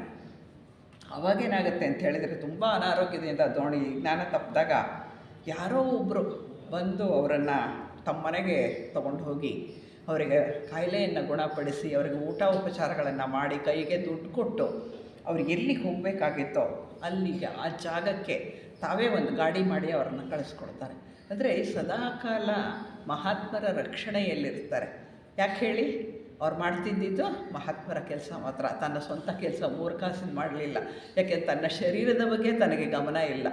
ಅವಾಗೇನಾಗುತ್ತೆ ಅಂತ ಹೇಳಿದರೆ ತುಂಬ ಅನಾರೋಗ್ಯದಿಂದ ದೋಣಿ ಜ್ಞಾನ ತಪ್ಪಿದಾಗ ಯಾರೋ ಒಬ್ಬರು ಬಂದು ಅವರನ್ನು ತಮ್ಮ ಮನೆಗೆ ತೊಗೊಂಡು ಹೋಗಿ ಅವರಿಗೆ ಕಾಯಿಲೆಯನ್ನು ಗುಣಪಡಿಸಿ ಅವರಿಗೆ ಊಟ ಉಪಚಾರಗಳನ್ನು ಮಾಡಿ ಕೈಗೆ ದುಡ್ಡು ಕೊಟ್ಟು ಅವ್ರಿಗೆ ಎಲ್ಲಿಗೆ ಹೋಗಬೇಕಾಗಿತ್ತೋ ಅಲ್ಲಿಗೆ ಆ ಜಾಗಕ್ಕೆ ತಾವೇ ಒಂದು ಗಾಡಿ ಮಾಡಿ ಅವರನ್ನು ಕಳಿಸ್ಕೊಡ್ತಾರೆ. ಅಂದರೆ ಸದಾಕಾಲ ಮಹಾತ್ಮರ ರಕ್ಷಣೆಯಲ್ಲಿರ್ತಾರೆ. ಯಾಕೆ ಹೇಳಿ? ಅವ್ರು ಮಾಡ್ತಿದ್ದಿದ್ದು ಮಹಾತ್ಮರ ಕೆಲಸ ಮಾತ್ರ, ತನ್ನ ಸ್ವಂತ ಕೆಲಸ 3 ಕಾಸಿನ ಮಾಡಲಿಲ್ಲ. ಯಾಕೆ? ತನ್ನ ಶರೀರದ ಬಗ್ಗೆ ತನಗೆ ಗಮನ ಇಲ್ಲ.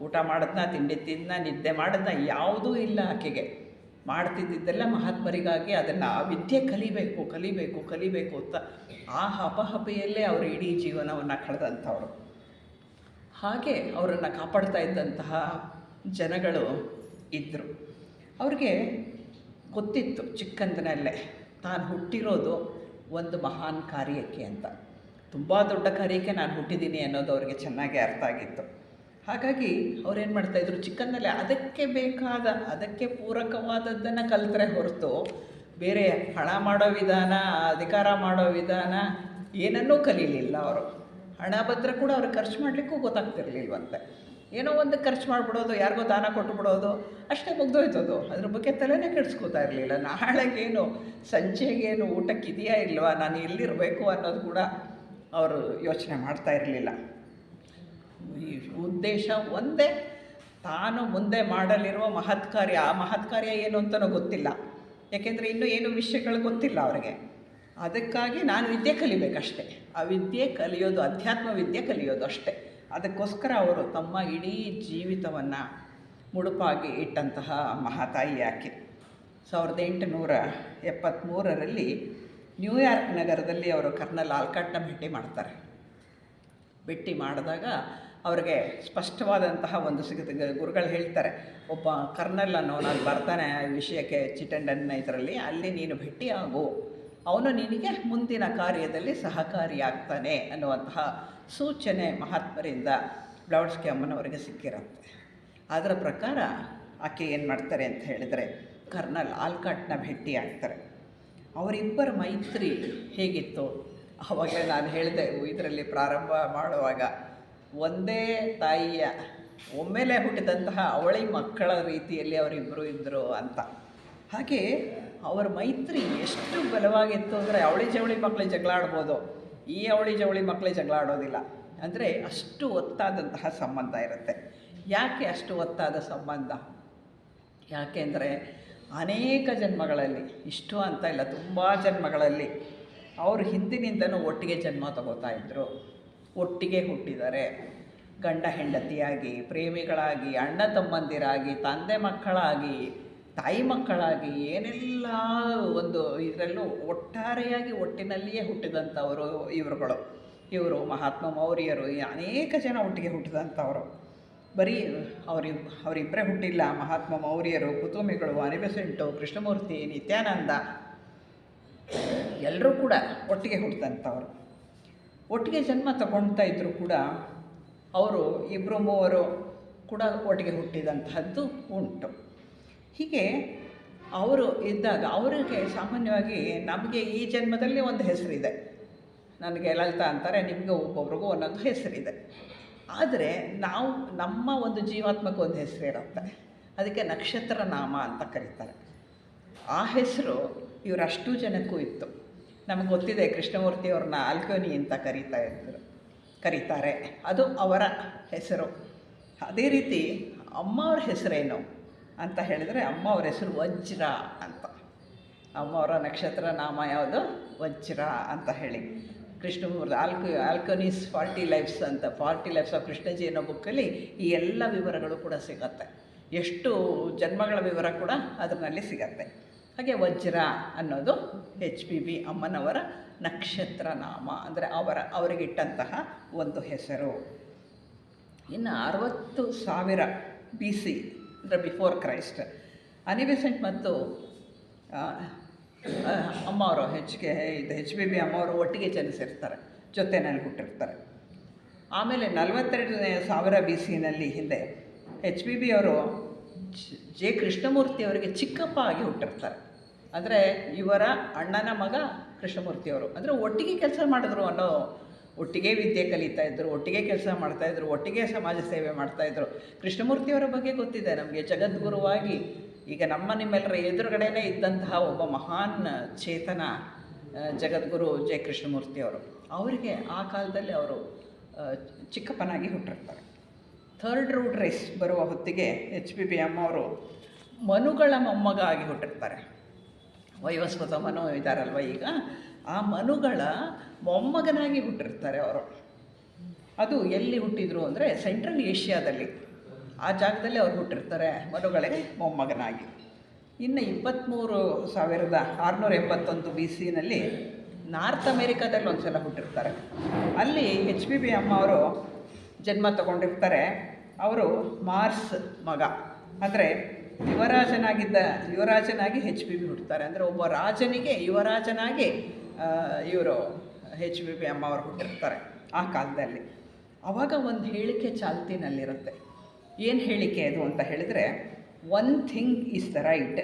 ಊಟ ಮಾಡಿದ್ನ, ತಿಂಡಿ ತಿಂದನ, ನಿದ್ದೆ ಮಾಡಿದ್ನ, ಯಾವುದೂ ಇಲ್ಲ ಆಕೆಗೆ. ಮಾಡ್ತಿದ್ದೆಲ್ಲ ಮಹಾತ್ಮರಿಗಾಗಿ. ಅದನ್ನು ಆ ವಿದ್ಯೆ ಕಲಿಬೇಕು ಅಂತ ಆ ಹಪಹಪೆಯಲ್ಲೇ ಅವರು ಇಡೀ ಜೀವನವನ್ನು ಕಳೆದಂಥವ್ರು. ಹಾಗೆ ಅವರನ್ನು ಕಾಪಾಡ್ತಾ ಇದ್ದಂತಹ ಜನಗಳು ಇದ್ದರು. ಅವ್ರಿಗೆ ಗೊತ್ತಿತ್ತು ಚಿಕ್ಕಂದಿನಲ್ಲೇ ತಾನು ಹುಟ್ಟಿರೋದು ಒಂದು ಮಹಾನ್ ಕಾರ್ಯಕ್ಕೆ ಅಂತ. ತುಂಬ ದೊಡ್ಡ ಕಾರ್ಯಕ್ಕೆ ನಾನು ಹುಟ್ಟಿದ್ದೀನಿ ಅನ್ನೋದು ಅವ್ರಿಗೆ ಚೆನ್ನಾಗಿ ಅರ್ಥ ಆಗಿತ್ತು. ಹಾಗಾಗಿ ಅವ್ರೇನು ಮಾಡ್ತಾಯಿದ್ರು, ಚಿಕ್ಕಂದಲ್ಲೇ ಅದಕ್ಕೆ ಪೂರಕವಾದದ್ದನ್ನು ಕಲಿತ್ರೆ ಹೊರತು ಬೇರೆ ಹಣ ಮಾಡೋ ವಿಧಾನ, ಅಧಿಕಾರ ಮಾಡೋ ವಿಧಾನ ಏನನ್ನೂ ಕಲೀಲಿಲ್ಲ ಅವರು. ಹಣ ಬಂದರೆ ಕೂಡ ಅವ್ರಿಗೆ ಖರ್ಚು ಮಾಡಲಿಕ್ಕೂ ಗೊತ್ತಾಗ್ತಿರ್ಲಿಲ್ವಂತೆ. ಏನೋ ಒಂದು ಖರ್ಚು ಮಾಡಿಬಿಡೋದು, ಯಾರಿಗೋ ದಾನ ಕೊಟ್ಟುಬಿಡೋದು, ಅಷ್ಟೇ ಮುಗ್ದೋಯ್ತದು. ಅದ್ರ ಬಗ್ಗೆ ತಲೆನೇ ಕೆಡಿಸ್ಕೋತಾ ಇರಲಿಲ್ಲ. ನಾಳೆಗೇನು, ಸಂಜೆಗೇನು, ಊಟಕ್ಕಿದೆಯಾ ಇಲ್ವಾ, ನಾನು ಎಲ್ಲಿರಬೇಕು ಅನ್ನೋದು ಕೂಡ ಅವರು ಯೋಚನೆ ಮಾಡ್ತಾ ಇರಲಿಲ್ಲ. ಈ ಉದ್ದೇಶ ಒಂದೇ, ತಾನು ಮುಂದೆ ಮಾಡಲಿರುವ ಮಹತ್ ಕಾರ್ಯ. ಆ ಮಹತ್ ಕಾರ್ಯ ಏನು ಅಂತಲೂ ಗೊತ್ತಿಲ್ಲ, ಯಾಕೆಂದರೆ ಇನ್ನೂ ಏನು ವಿಷಯಗಳು ಗೊತ್ತಿಲ್ಲ ಅವರಿಗೆ. ಅದಕ್ಕಾಗಿ ನಾನು ವಿದ್ಯೆ ಕಲಿಬೇಕಷ್ಟೆ. ಆ ವಿದ್ಯೆ ಕಲಿಯೋದು, ಅಧ್ಯಾತ್ಮ ವಿದ್ಯೆ ಕಲಿಯೋದು ಅಷ್ಟೇ. ಅದಕ್ಕೋಸ್ಕರ ಅವರು ತಮ್ಮ ಇಡೀ ಜೀವಿತವನ್ನು ಮುಡುಪಾಗಿ ಇಟ್ಟಂತಹ ಮಹಾತಾಯಿ ಆಕೆ. 1873ರಲ್ಲಿ ನ್ಯೂಯಾರ್ಕ್ ನಗರದಲ್ಲಿ ಅವರು ಕರ್ನಲ್ ಆಲ್ಕಾಟ್ನ ಭೇಟಿ ಮಾಡ್ತಾರೆ. ಭೇಟಿ ಮಾಡಿದಾಗ ಅವ್ರಿಗೆ ಸ್ಪಷ್ಟವಾದಂತಹ ಒಂದು ಸಿಗುತ್ತೆ. ಗುರುಗಳು ಹೇಳ್ತಾರೆ, ಒಬ್ಬ ಕರ್ನಲ್ ಅನ್ನೋನಲ್ಲಿ ಬರ್ತಾನೆ ವಿಷಯಕ್ಕೆ ಚಿಟಂಡನ್ ಇದರಲ್ಲಿ, ಅಲ್ಲಿ ನೀನು ಭೇಟಿಯಾಗು, ಅವನು ನಿನಗೆ ಮುಂದಿನ ಕಾರ್ಯದಲ್ಲಿ ಸಹಕಾರಿಯಾಗ್ತಾನೆ ಅನ್ನುವಂತಹ ಸೂಚನೆ ಮಹಾತ್ಮರಿಂದ ಬ್ಲಾವಟ್ಸ್ಕಿ ಅಮ್ಮನವರಿಗೆ ಸಿಕ್ಕಿರುತ್ತೆ. ಅದರ ಪ್ರಕಾರ ಆಕೆ ಏನು ಮಾಡ್ತಾರೆ ಅಂತ ಹೇಳಿದರೆ ಕರ್ನಲ್ ಆಲ್ಕಾಟ್ನ ಭೇಟಿ ಆಗ್ತಾರೆ. ಅವರಿಬ್ಬರ ಮೈತ್ರಿ ಹೇಗಿತ್ತು ಆವಾಗಲೇ ನಾನು ಹೇಳಿದೆ ಇದರಲ್ಲಿ ಪ್ರಾರಂಭ ಮಾಡುವಾಗ, ಒಂದೇ ತಾಯಿಯ ಒಮ್ಮೆಲೆ ಹುಟ್ಟಿದಂತಹ ಅವಳಿ ಮಕ್ಕಳ ರೀತಿಯಲ್ಲಿ ಅವರಿಬ್ಬರು ಇದ್ದರು ಅಂತ. ಹಾಗೆ ಅವರ ಮೈತ್ರಿ ಎಷ್ಟು ಬಲವಾಗಿತ್ತು ಅಂದರೆ ಅವಳಿ ಜವಳಿ ಮಕ್ಕಳು ಜಗಳ ಆಡ್ಬೋದು, ಈ ಅವಳಿ ಜವಳಿ ಮಕ್ಕಳೇ ಜಗಳ ಆಡೋದಿಲ್ಲ. ಅಂದರೆ ಅಷ್ಟು ಒತ್ತಾದಂತಹ ಸಂಬಂಧ ಇರುತ್ತೆ. ಯಾಕೆ ಅಷ್ಟು ಒತ್ತಾದ ಸಂಬಂಧ? ಯಾಕೆಂದರೆ ಅನೇಕ ಜನ್ಮಗಳಲ್ಲಿ, ಇಷ್ಟು ಅಂತ ಇಲ್ಲ, ತುಂಬ ಜನ್ಮಗಳಲ್ಲಿ ಅವರು ಹಿಂದಿನಿಂದನೂ ಒಟ್ಟಿಗೆ ಜನ್ಮ ತಗೋತಾ ಇದ್ದರು. ಒಟ್ಟಿಗೆ ಹುಟ್ಟಿದ್ದಾರೆ. ಗಂಡ ಹೆಂಡತಿಯಾಗಿ, ಪ್ರೇಮಿಗಳಾಗಿ, ಅಣ್ಣ ತಮ್ಮಂದಿರಾಗಿ, ತಂದೆ ಮಕ್ಕಳಾಗಿ, ತಾಯಿ ಮಕ್ಕಳಾಗಿ, ಏನೆಲ್ಲ ಒಂದು ಇದರಲ್ಲೂ ಒಟ್ಟಾರೆಯಾಗಿ ಒಟ್ಟಿನಲ್ಲಿಯೇ ಹುಟ್ಟಿದಂಥವರು ಇವರುಗಳು. ಇವರು ಮಹಾತ್ಮ ಮೌರ್ಯರು, ಅನೇಕ ಜನ ಒಟ್ಟಿಗೆ ಹುಟ್ಟಿದಂಥವರು. ಬರೀ ಅವರಿಬ್ಬರೇ ಹುಟ್ಟಿಲ್ಲ. ಮಹಾತ್ಮ ಮೌರ್ಯರು, ಕುತುಮಿಗಳು, ಅನಿಬೆಸೆಂಟು, ಕೃಷ್ಣಮೂರ್ತಿ, ನಿತ್ಯಾನಂದ ಎಲ್ಲರೂ ಕೂಡ ಒಟ್ಟಿಗೆ ಹುಟ್ಟಿದಂಥವರು. ಒಟ್ಟಿಗೆ ಜನ್ಮ ತಗೊಳ್ತಾ ಇದ್ದರೂ ಕೂಡ ಅವರು ಇಬ್ಬರು ಮೂವರು ಕೂಡ ಒಟ್ಟಿಗೆ ಹುಟ್ಟಿದಂತಹದ್ದು ಉಂಟು. ಹೀಗೆ ಅವರು ಇದ್ದಾಗ ಅವರಿಗೆ ಸಾಮಾನ್ಯವಾಗಿ ನಮಗೆ ಈ ಜನ್ಮದಲ್ಲಿ ಒಂದು ಹೆಸರಿದೆ. ನನಗೆ ಲಲಿತಾ ಅಂತಾರೆ, ನಿಮಗೆ ಒಬ್ಬೊಬ್ರಿಗೂ ಒಂದೊಂದು ಹೆಸರಿದೆ. ಆದರೆ ನಾವು ನಮ್ಮ ಒಂದು ಜೀವಾತ್ಮಕ್ಕೆ ಒಂದು ಹೆಸರಿರುತ್ತೆ, ಅದಕ್ಕೆ ನಕ್ಷತ್ರ ನಾಮ ಅಂತ ಕರೀತಾರೆ. ಆ ಹೆಸರು ಇವರಷ್ಟು ಜನಕ್ಕೂ ಇತ್ತು. ನಮಗೆ ಗೊತ್ತಿದೆ, ಕೃಷ್ಣಮೂರ್ತಿಯವ್ರನ್ನ ಆಲ್ಕೋನಿ ಅಂತ ಕರೀತಾರೆ, ಅದು ಅವರ ಹೆಸರು. ಅದೇ ರೀತಿ ಅಮ್ಮ ಅವ್ರ ಹೆಸರೇನು ಅಂತ ಹೇಳಿದರೆ, ಅಮ್ಮ ಅವ್ರ ಹೆಸರು ವಜ್ರ ಅಂತ. ಅಮ್ಮ ಅವರ ನಕ್ಷತ್ರ ನಾಮ ಯಾವುದು? ವಜ್ರ ಅಂತ ಹೇಳಿ. ಕೃಷ್ಣಮೂರ್ತಿ ಆಲ್ಕೋನೀಸ್ 40 ಲೈಫ್ಸ್ ಅಂತ, 40 ಲೈಫ್ಸ್ ಆಫ್ ಕೃಷ್ಣಜಿ ಅನ್ನೋ ಬುಕ್ಕಲ್ಲಿ ಈ ಎಲ್ಲ ವಿವರಗಳು ಕೂಡ ಸಿಗತ್ತೆ. ಎಷ್ಟು ಜನ್ಮಗಳ ವಿವರ ಕೂಡ ಅದರಲ್ಲಿ ಸಿಗತ್ತೆ. ಹಾಗೆ ವಜ್ರ ಅನ್ನೋದು HPB ಅಮ್ಮನವರ ನಕ್ಷತ್ರ ನಾಮ, ಅಂದರೆ ಅವರಿಗಿಟ್ಟಂತಹ ಒಂದು ಹೆಸರು. ಇನ್ನು 60,000 BC ಅಂದರೆ ಬಿಫೋರ್ ಕ್ರೈಸ್ಟ್, ಅನಿಬೆಸೆಂಟ್ ಮತ್ತು ಅಮ್ಮವರು HPB ಅಮ್ಮವರು ಒಟ್ಟಿಗೆ ಜನಿಸಿರ್ತಾರೆ, ಜೊತೆಯಲ್ಲಿ ಹುಟ್ಟಿರ್ತಾರೆ. ಆಮೇಲೆ 42,000 BC ಹಿಂದೆ HPB ಅವರು ಜೆ ಕೃಷ್ಣಮೂರ್ತಿಯವರಿಗೆ ಚಿಕ್ಕಪ್ಪ ಆಗಿ ಹುಟ್ಟಿರ್ತಾರೆ. ಅಂದರೆ ಇವರ ಅಣ್ಣನ ಮಗ ಕೃಷ್ಣಮೂರ್ತಿಯವರು. ಅಂದರೆ ಒಟ್ಟಿಗೆ ಕೆಲಸ ಮಾಡಿದ್ರು ಅನ್ನೋ, ಒಟ್ಟಿಗೆ ವಿದ್ಯೆ ಕಲಿತಾ ಇದ್ದರು, ಒಟ್ಟಿಗೆ ಕೆಲಸ ಮಾಡ್ತಾಯಿದ್ರು, ಒಟ್ಟಿಗೆ ಸಮಾಜ ಸೇವೆ ಮಾಡ್ತಾಯಿದ್ರು. ಕೃಷ್ಣಮೂರ್ತಿಯವರ ಬಗ್ಗೆ ಗೊತ್ತಿದೆ ನಮಗೆ, ಜಗದ್ಗುರುವಾಗಿ ಈಗ ನಿಮ್ಮೆಲ್ಲರ ಎದುರುಗಡೆನೇ ಇದ್ದಂತಹ ಒಬ್ಬ ಮಹಾನ್ ಚೇತನ ಜಗದ್ಗುರು ಜೆ ಕೃಷ್ಣಮೂರ್ತಿಯವರು. ಅವರಿಗೆ ಆ ಕಾಲದಲ್ಲಿ ಅವರು ಚಿಕ್ಕಪ್ಪನಾಗಿ ಹುಟ್ಟಿರ್ತಾರೆ. ಥರ್ಡ್ ರೂಟ್ ರೇಸ್ ಬರುವ ಹೊತ್ತಿಗೆ HPB ಅಮ್ಮವರು ಮನುಗಳ ಮೊಮ್ಮಗ ಆಗಿ ಹುಟ್ಟಿರ್ತಾರೆ. ವೈವಸ್ವತ ಮನು ಇದ್ದಾರಲ್ವ ಈಗ, ಆ ಮನುಗಳ ಮೊಮ್ಮಗನಾಗಿ ಹುಟ್ಟಿರ್ತಾರೆ ಅವರು. ಅದು ಎಲ್ಲಿ ಹುಟ್ಟಿದ್ರು ಅಂದರೆ ಸೆಂಟ್ರಲ್ ಏಷ್ಯಾದಲ್ಲಿ, ಆ ಜಾಗದಲ್ಲಿ ಅವ್ರು ಹುಟ್ಟಿರ್ತಾರೆ ಮನುಗಳಿಗೆ ಮೊಮ್ಮಗನಾಗಿ. ಇನ್ನು 23,681 BC ನಾರ್ತ್ ಅಮೇರಿಕಾದಲ್ಲಿ ಒಂದು ಸಲ ಹುಟ್ಟಿರ್ತಾರೆ. ಅಲ್ಲಿ HPB ಅಮ್ಮ ಅವರು ಜನ್ಮ ತಗೊಂಡಿರ್ತಾರೆ. ಅವರು ಮಾರ್ಸ್ ಮಗ, ಅಂದರೆ ಯುವರಾಜನಾಗಿ HPB ಹುಟ್ಟುತ್ತಾರೆ. ಅಂದರೆ ಒಬ್ಬ ರಾಜನಿಗೆ ಯುವರಾಜನಾಗಿ ಇವರು HPB ಅಮ್ಮ ಅವರು ಹುಟ್ಟಿರ್ತಾರೆ ಆ ಕಾಲದಲ್ಲಿ. ಆವಾಗ ಒಂದು ಹೇಳಿಕೆ ಚಾಲ್ತಿನಲ್ಲಿರುತ್ತೆ. ಏನು ಹೇಳಿಕೆ ಅದು ಅಂತ ಹೇಳಿದರೆ, one thing is the right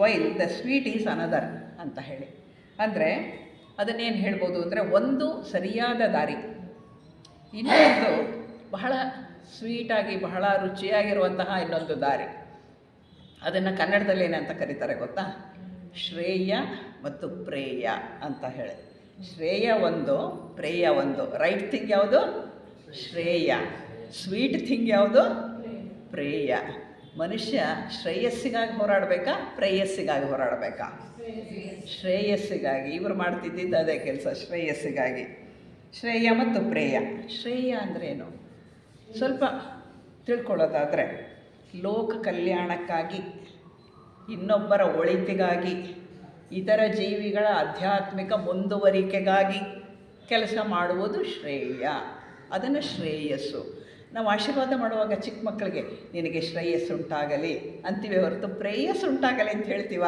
while the sweet is another ಅಂತ ಹೇಳಿ. ಅಂದರೆ ಅದನ್ನೇನು ಹೇಳ್ಬೋದು ಅಂದರೆ, ಒಂದು ಸರಿಯಾದ ದಾರಿ, ಇನ್ನೊಂದು ಬಹಳ ಸ್ವೀಟಾಗಿ ಬಹಳ ರುಚಿಯಾಗಿರುವಂತಹ ಇನ್ನೊಂದು ದಾರಿ. ಅದನ್ನು ಕನ್ನಡದಲ್ಲಿ ಏನಂತ ಕರೀತಾರೆ ಗೊತ್ತಾ? ಶ್ರೇಯ ಮತ್ತು ಪ್ರೇಯ ಅಂತ ಹೇಳಿ. ಶ್ರೇಯ ಒಂದು, ಪ್ರೇಯ ಒಂದು. ರೈಟ್ ಥಿಂಗ್ ಯಾವುದು? ಶ್ರೇಯ. ಸ್ವೀಟ್ ಥಿಂಗ್ ಯಾವುದು? ಪ್ರೇಯ. ಮನುಷ್ಯ ಶ್ರೇಯಸ್ಸಿಗಾಗಿ ಹೋರಾಡಬೇಕಾ, ಪ್ರೇಯಸ್ಸಿಗಾಗಿ ಹೋರಾಡಬೇಕಾ? ಶ್ರೇಯಸ್ಸಿಗಾಗಿ. ಇವರು ಮಾಡ್ತಿದ್ದಿದ್ದು ಅದೇ ಕೆಲಸ, ಶ್ರೇಯಸ್ಸಿಗಾಗಿ. ಶ್ರೇಯ ಮತ್ತು ಪ್ರೇಯ. ಶ್ರೇಯ ಅಂದ್ರೇನು ಸ್ವಲ್ಪ ತಿಳ್ಕೊಳ್ಳೋದಾದರೆ, ಲೋಕ ಕಲ್ಯಾಣಕ್ಕಾಗಿ, ಇನ್ನೊಬ್ಬರ ಒಳಿತಿಗಾಗಿ, ಇತರ ಜೀವಿಗಳ ಆಧ್ಯಾತ್ಮಿಕ ಮುಂದುವರಿಕೆಗಾಗಿ ಕೆಲಸ ಮಾಡುವುದು ಶ್ರೇಯ. ಅದನ್ನು ಶ್ರೇಯಸ್ಸು. ನಾವು ಆಶೀರ್ವಾದ ಮಾಡುವಾಗ ಚಿಕ್ಕ ಮಕ್ಕಳಿಗೆ ನಿನಗೆ ಶ್ರೇಯಸ್ಸುಂಟಾಗಲಿ ಅಂತೀವಿ ಹೊರತು ಪ್ರೇಯಸ್ಸುಂಟಾಗಲಿ ಅಂತ ಹೇಳ್ತೀವ?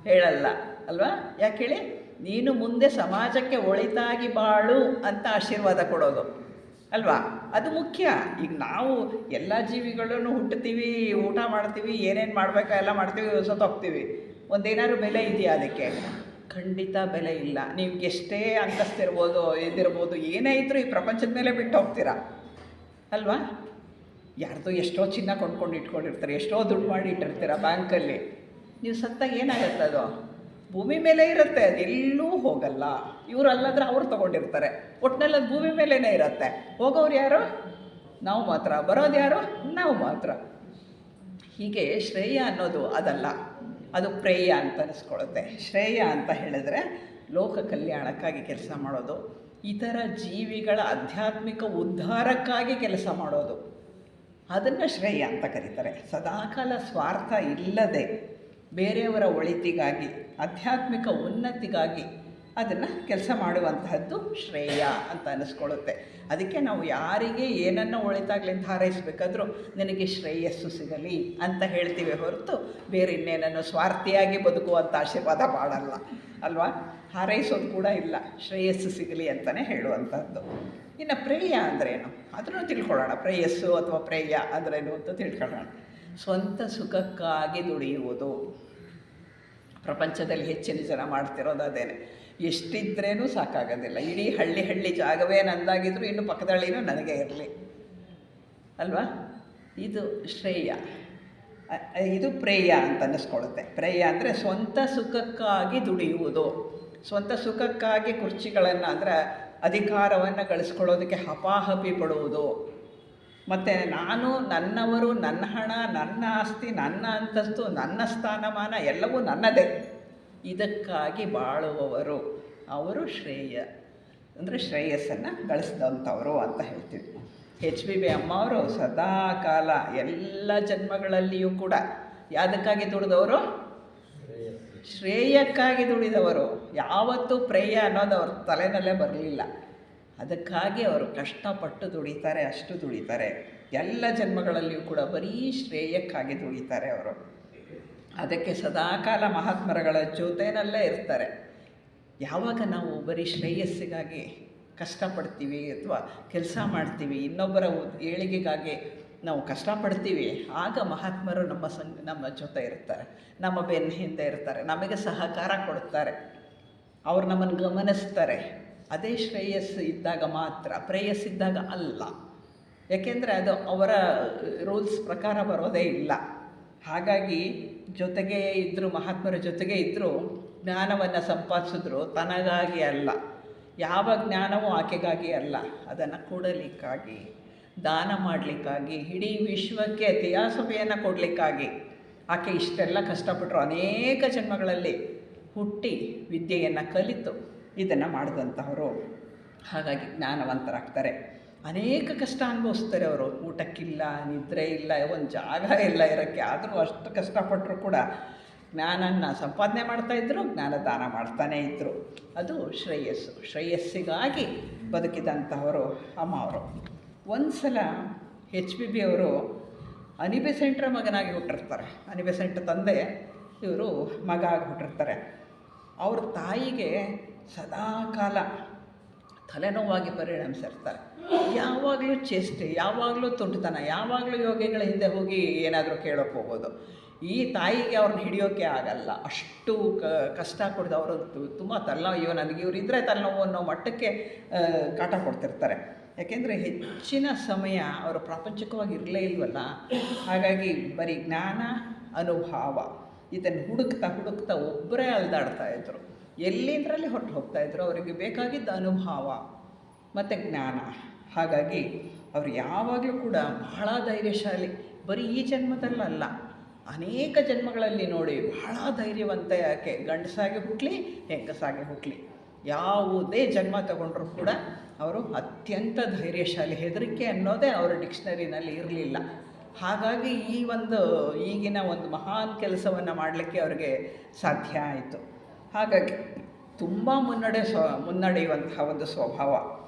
ಹೇಳಲ್ಲ ಅಲ್ವಾ? ಯಾಕೆ ಹೇಳಿ? ನೀನು ಮುಂದೆ ಸಮಾಜಕ್ಕೆ ಒಳಿತಾಗಿ ಬಾಳು ಅಂತ ಆಶೀರ್ವಾದ ಕೊಡೋದು ಅಲ್ವಾ? ಅದು ಮುಖ್ಯ. ಈಗ ನಾವು ಎಲ್ಲ ಜೀವಿಗಳನ್ನು ಹುಟ್ಟುತ್ತೀವಿ, ಊಟ ಮಾಡ್ತೀವಿ, ಏನೇನು ಮಾಡಬೇಕಾ ಎಲ್ಲ ಮಾಡ್ತೀವಿ, ಸತ್ತೋಗ್ತೀವಿ. ಒಂದೇನಾದ್ರು ಬೆಲೆ ಇದೆಯಾ ಅದಕ್ಕೆ? ಖಂಡಿತ ಬೆಲೆ ಇಲ್ಲ. ನಿಮ್ಗೆ ಎಷ್ಟೇ ಅಂತಸ್ತಿರ್ಬೋದು, ಇದಿರ್ಬೋದು, ಏನೇ ಇದ್ದರೂ ಈ ಪ್ರಪಂಚದ ಮೇಲೆ ಬಿಟ್ಟು ಹೋಗ್ತೀರಾ ಅಲ್ವಾ? ಯಾರ್ದು ಎಷ್ಟೋ ಚಿನ್ನ ಕೊಂಡ್ಕೊಂಡು ಇಟ್ಕೊಂಡಿರ್ತಾರೆ, ಎಷ್ಟೋ ದುಡ್ಡು ಮಾಡಿ ಇಟ್ಟಿರ್ತೀರ ಬ್ಯಾಂಕಲ್ಲಿ. ನೀವು ಸತ್ತಾಗ ಏನಾಗುತ್ತೆ? ಅದು ಭೂಮಿ ಮೇಲೆ ಇರುತ್ತೆ, ಅದು ಎಲ್ಲೂ ಹೋಗಲ್ಲ. ಇವರು ಅಲ್ಲಾದ್ರೆ ಅವ್ರು ತೊಗೊಂಡಿರ್ತಾರೆ. ಒಟ್ಟಿನಲ್ಲಿ ಅದು ಭೂಮಿ ಮೇಲೇ ಇರುತ್ತೆ. ಹೋಗೋರು ಯಾರು? ನಾವು ಮಾತ್ರ. ಬರೋದು ಯಾರು? ನಾವು ಮಾತ್ರ. ಹೀಗೆ ಶ್ರೇಯ ಅನ್ನೋದು ಅದಲ್ಲ, ಅದು ಪ್ರೇಯ ಅಂತ ಅನಿಸ್ಕೊಳ್ಳುತ್ತೆ. ಶ್ರೇಯ ಅಂತ ಹೇಳಿದ್ರೆ ಲೋಕ ಕಲ್ಯಾಣಕ್ಕಾಗಿ ಕೆಲಸ ಮಾಡೋದು, ಇತರ ಜೀವಿಗಳ ಆಧ್ಯಾತ್ಮಿಕ ಉದ್ಧಾರಕ್ಕಾಗಿ ಕೆಲಸ ಮಾಡೋದು, ಅದನ್ನು ಶ್ರೇಯ ಅಂತ ಕರೀತಾರೆ. ಸದಾಕಾಲ ಸ್ವಾರ್ಥ ಇಲ್ಲದೆ ಬೇರೆಯವರ ಒಳಿತಿಗಾಗಿ, ಆಧ್ಯಾತ್ಮಿಕ ಉನ್ನತಿಗಾಗಿ ಅದನ್ನು ಕೆಲಸ ಮಾಡುವಂತಹದ್ದು ಶ್ರೇಯ ಅಂತ ಅನ್ನಿಸ್ಕೊಳ್ಳುತ್ತೆ. ಅದಕ್ಕೆ ನಾವು ಯಾರಿಗೆ ಏನನ್ನು ಒಳಿತಾಗಲಿ ಅಂತ ಹಾರೈಸಬೇಕಾದ್ರೂ ನಿನಗೆ ಶ್ರೇಯಸ್ಸು ಸಿಗಲಿ ಅಂತ ಹೇಳ್ತೀವಿ ಹೊರತು ಬೇರೆ ಇನ್ನೇನನ್ನು ಸ್ವಾರ್ಥಿಯಾಗಿ ಬದುಕುವಂಥ ಆಶೀರ್ವಾದ ಮಾಡಲ್ಲ ಅಲ್ವಾ. ಹಾರೈಸೋದು ಕೂಡ ಇಲ್ಲ, ಶ್ರೇಯಸ್ಸು ಸಿಗಲಿ ಅಂತಲೇ ಹೇಳುವಂಥದ್ದು. ಇನ್ನು ಪ್ರೇಯ ಅಂದ್ರೇನು ಅದನ್ನು ತಿಳ್ಕೊಳ್ಳೋಣ. ಪ್ರೇಯಸ್ಸು ಅಥವಾ ಪ್ರೇಯ ಅಂದ್ರೇನು ಅಂತ ತಿಳ್ಕೊಳ್ಳೋಣ. ಸ್ವಂತ ಸುಖಕ್ಕಾಗಿ ದುಡಿಯುವುದು. ಪ್ರಪಂಚದಲ್ಲಿ ಹೆಚ್ಚಿನ ಜನ ಮಾಡ್ತಿರೋದು ಅದೇನೆ. ಎಷ್ಟಿದ್ರೇನೂ ಸಾಕಾಗೋದಿಲ್ಲ. ಇಡೀ ಹಳ್ಳಿ ಜಾಗವೇ ನಂದಾಗಿದ್ರು ಇನ್ನು ಪಕ್ಕದಳ್ಳಿನೂ ನನಗೆ ಇರಲಿ ಅಲ್ವಾ. ಇದು ಶ್ರೇಯ, ಇದು ಪ್ರೇಯ ಅಂತ ಅನ್ನಿಸ್ಕೊಳ್ಳುತ್ತೆ. ಪ್ರೇಯ ಅಂದರೆ ಸ್ವಂತ ಸುಖಕ್ಕಾಗಿ ದುಡಿಯುವುದು. ಸ್ವಂತ ಸುಖಕ್ಕಾಗಿ ಕುರ್ಚಿಗಳನ್ನು ಅಂದರೆ ಅಧಿಕಾರವನ್ನು ಗಳಿಸ್ಕೊಳ್ಳೋದಕ್ಕೆ ಹಪಾಹಪಿ ಪಡುವುದು. ಮತ್ತು ನಾನು, ನನ್ನವರು, ನನ್ನ ಹಣ, ನನ್ನ ಆಸ್ತಿ, ನನ್ನ ಅಂತಸ್ತು, ನನ್ನ ಸ್ಥಾನಮಾನ ಎಲ್ಲವೂ ನನ್ನದೇ, ಇದಕ್ಕಾಗಿ ಬಾಳುವವರು ಅವರು ಶ್ರೇಯ ಅಂದರೆ ಶ್ರೇಯಸ್ಸನ್ನು ಗಳಿಸಿದಂಥವರು ಅಂತ ಹೇಳ್ತೀವಿ. HBB ಅಮ್ಮ ಅವರು ಸದಾ ಕಾಲ ಎಲ್ಲ ಜನ್ಮಗಳಲ್ಲಿಯೂ ಕೂಡ ಯಾವುದಕ್ಕಾಗಿ ದುಡಿದವರು? ಶ್ರೇಯಕ್ಕಾಗಿ ದುಡಿದವರು. ಯಾವತ್ತೂ ಪ್ರೇಯ ಅನ್ನೋದು ಅವ್ರ ತಲೆನಲ್ಲೇ ಬರಲಿಲ್ಲ. ಅದಕ್ಕಾಗಿ ಅವರು ಕಷ್ಟಪಟ್ಟು ದುಡಿತಾರೆ, ಅಷ್ಟು ದುಡಿತಾರೆ. ಎಲ್ಲ ಜನ್ಮಗಳಲ್ಲಿಯೂ ಕೂಡ ಬರೀ ಶ್ರೇಯಕ್ಕಾಗಿ ದುಡಿತಾರೆ ಅವರು. ಅದಕ್ಕೆ ಸದಾಕಾಲ ಮಹಾತ್ಮರುಗಳ ಜೊತೆಯಲ್ಲೇ ಇರ್ತಾರೆ. ಯಾವಾಗ ನಾವು ಬರೀ ಶ್ರೇಯಸ್ಸಿಗಾಗಿ ಕಷ್ಟಪಡ್ತೀವಿ ಅಥವಾ ಕೆಲಸ ಮಾಡ್ತೀವಿ, ಇನ್ನೊಬ್ಬರ ಏಳಿಗೆಗಾಗಿ ನಾವು ಕಷ್ಟಪಡ್ತೀವಿ, ಆಗ ಮಹಾತ್ಮರು ನಮ್ಮ ಜೊತೆ ಇರ್ತಾರೆ, ನಮ್ಮ ಬೆನ್ನ ಹಿಂದೆ ಇರ್ತಾರೆ, ನಮಗೆ ಸಹಕಾರ ಕೊಡ್ತಾರೆ, ಅವ್ರು ನಮ್ಮನ್ನು ಗಮನಿಸ್ತಾರೆ. ಅದೇ ಶ್ರೇಯಸ್ಸು ಇದ್ದಾಗ ಮಾತ್ರ, ಪ್ರೇಯಸ್ಸಿದ್ದಾಗ ಅಲ್ಲ. ಯಾಕೆಂದರೆ ಅದು ಅವರ ರೂಲ್ಸ್ ಪ್ರಕಾರ ಬರೋದೇ ಇಲ್ಲ. ಹಾಗಾಗಿ ಜೊತೆಗೇ ಇದ್ದರು, ಮಹಾತ್ಮರ ಜೊತೆಗೆ ಇದ್ದರು, ಜ್ಞಾನವನ್ನು ಸಂಪಾದಿಸಿದ್ರು ತನಗಾಗಿ ಅಲ್ಲ. ಯಾವ ಜ್ಞಾನವೂ ಆಕೆಗಾಗಿ ಅಲ್ಲ, ಅದನ್ನು ಕೊಡಲಿಕ್ಕಾಗಿ, ದಾನ ಮಾಡಲಿಕ್ಕಾಗಿ, ಇಡೀ ವಿಶ್ವಕ್ಕೆ ತಿಯಾಸಭೆಯನ್ನು ಕೊಡಲಿಕ್ಕಾಗಿ ಆಕೆ ಇಷ್ಟೆಲ್ಲ ಕಷ್ಟಪಟ್ಟರು. ಅನೇಕ ಜನ್ಮಗಳಲ್ಲಿ ಹುಟ್ಟಿ ವಿದ್ಯೆಯನ್ನು ಕಲಿತು ಇದನ್ನು ಮಾಡಿದಂಥವರು. ಹಾಗಾಗಿ ಜ್ಞಾನವಂತರಾಗ್ತಾರೆ. ಅನೇಕ ಕಷ್ಟ ಅನುಭವಿಸ್ತಾರೆ ಅವರು. ಊಟಕ್ಕಿಲ್ಲ, ನಿದ್ರೆ ಇಲ್ಲ, ಒಂದು ಜಾಗ ಇಲ್ಲ ಇರೋಕ್ಕೆ. ಆದರೂ ಅಷ್ಟು ಕಷ್ಟಪಟ್ಟರು ಕೂಡ ಜ್ಞಾನನ ಸಂಪಾದನೆ ಮಾಡ್ತಾಯಿದ್ರು, ಜ್ಞಾನದಾನ ಮಾಡ್ತಾನೇ ಇದ್ದರು. ಅದು ಶ್ರೇಯಸ್ಸು. ಶ್ರೇಯಸ್ಸಿಗಾಗಿ ಬದುಕಿದಂಥವರು ಅಮ್ಮ ಅವರು. ಒಂದು ಸಲ HBB ಅವರು ಅನಿಬೆಸೆಂಟ್ರ ಮಗನಾಗಿ ಹುಟ್ಟಿರ್ತಾರೆ. ಅನಿಬೆಸೆಂಟ್ ತಂದೆ, ಇವರು ಮಗ ಆಗಿ ಹುಟ್ಟಿರ್ತಾರೆ. ಅವ್ರ ತಾಯಿಗೆ ಸದಾ ಕಾಲ ತಲೆನೋವಾಗಿ ಪರಿಣಮಿಸಿರ್ತಾರೆ. ಯಾವಾಗಲೂ ಚೇಷ್ಟೆ, ಯಾವಾಗಲೂ ತುಂಟತನ, ಯಾವಾಗಲೂ ಯೋಗಿಗಳ ಹಿಂದೆ ಹೋಗಿ ಏನಾದರೂ ಕೇಳೋಕ್ಕೆ ಹೋಗೋದು. ಈ ತಾಯಿಗೆ ಅವ್ರನ್ನ ಹಿಡಿಯೋಕ್ಕೆ ಆಗಲ್ಲ. ಅಷ್ಟು ಕಷ್ಟ ಕೊಡ್ದು ಅವರು ತುಂಬ ನನಗೆ ಇವರಿದ್ದರೆ ತಲೆನೋವು ಅನ್ನೋ ಮಟ್ಟಕ್ಕೆ ಕಾಟ ಕೊಡ್ತಿರ್ತಾರೆ. ಯಾಕೆಂದರೆ ಹೆಚ್ಚಿನ ಸಮಯ ಅವರು ಪ್ರಾಪಂಚಿಕವಾಗಿ ಇರಲೇ ಇಲ್ವಲ್ಲ. ಹಾಗಾಗಿ ಬರೀ ಜ್ಞಾನ, ಅನುಭವ ಇದನ್ನು ಹುಡುಕ್ತಾ ಒಬ್ಬರೇ ಅಲ್ದಾಡ್ತಾಯಿದ್ರು. ಎಲ್ಲಿಂದರಲ್ಲಿ ಹೊರಟು ಹೋಗ್ತಾಯಿದ್ರು. ಅವರಿಗೆ ಬೇಕಾಗಿದ್ದ ಅನುಭವ ಮತ್ತು ಜ್ಞಾನ. ಹಾಗಾಗಿ ಅವರು ಯಾವಾಗಲೂ ಕೂಡ ಬಹಳ ಧೈರ್ಯಶಾಲಿ. ಬರೀ ಈ ಜನ್ಮದಲ್ಲಲ್ಲ, ಅನೇಕ ಜನ್ಮಗಳಲ್ಲಿ ನೋಡಿ ಬಹಳ ಧೈರ್ಯವಂತ. ಯಾಕೆ? ಗಂಡಸಾಗಿ ಹುಟ್ಟಲಿ, ಹೆಂಗಸಾಗಿ ಹುಟ್ಟಲಿ, ಯಾವುದೇ ಜನ್ಮ ತಗೊಂಡ್ರೂ ಕೂಡ ಅವರು ಅತ್ಯಂತ ಧೈರ್ಯಶಾಲಿ. ಹೆದರಿಕೆ ಅನ್ನೋದೇ ಅವರ ಡಿಕ್ಷನರಿನಲ್ಲಿ ಇರಲಿಲ್ಲ. ಹಾಗಾಗಿ ಈಗಿನ ಒಂದು ಮಹಾನ್ ಕೆಲಸವನ್ನು ಮಾಡಲಿಕ್ಕೆ ಅವರಿಗೆ ಸಾಧ್ಯ ಆಯಿತು. ಹಾಗಾಗಿ ತುಂಬ ಮುನ್ನಡೆಯುವಂತಹ ಒಂದು ಸ್ವಭಾವ.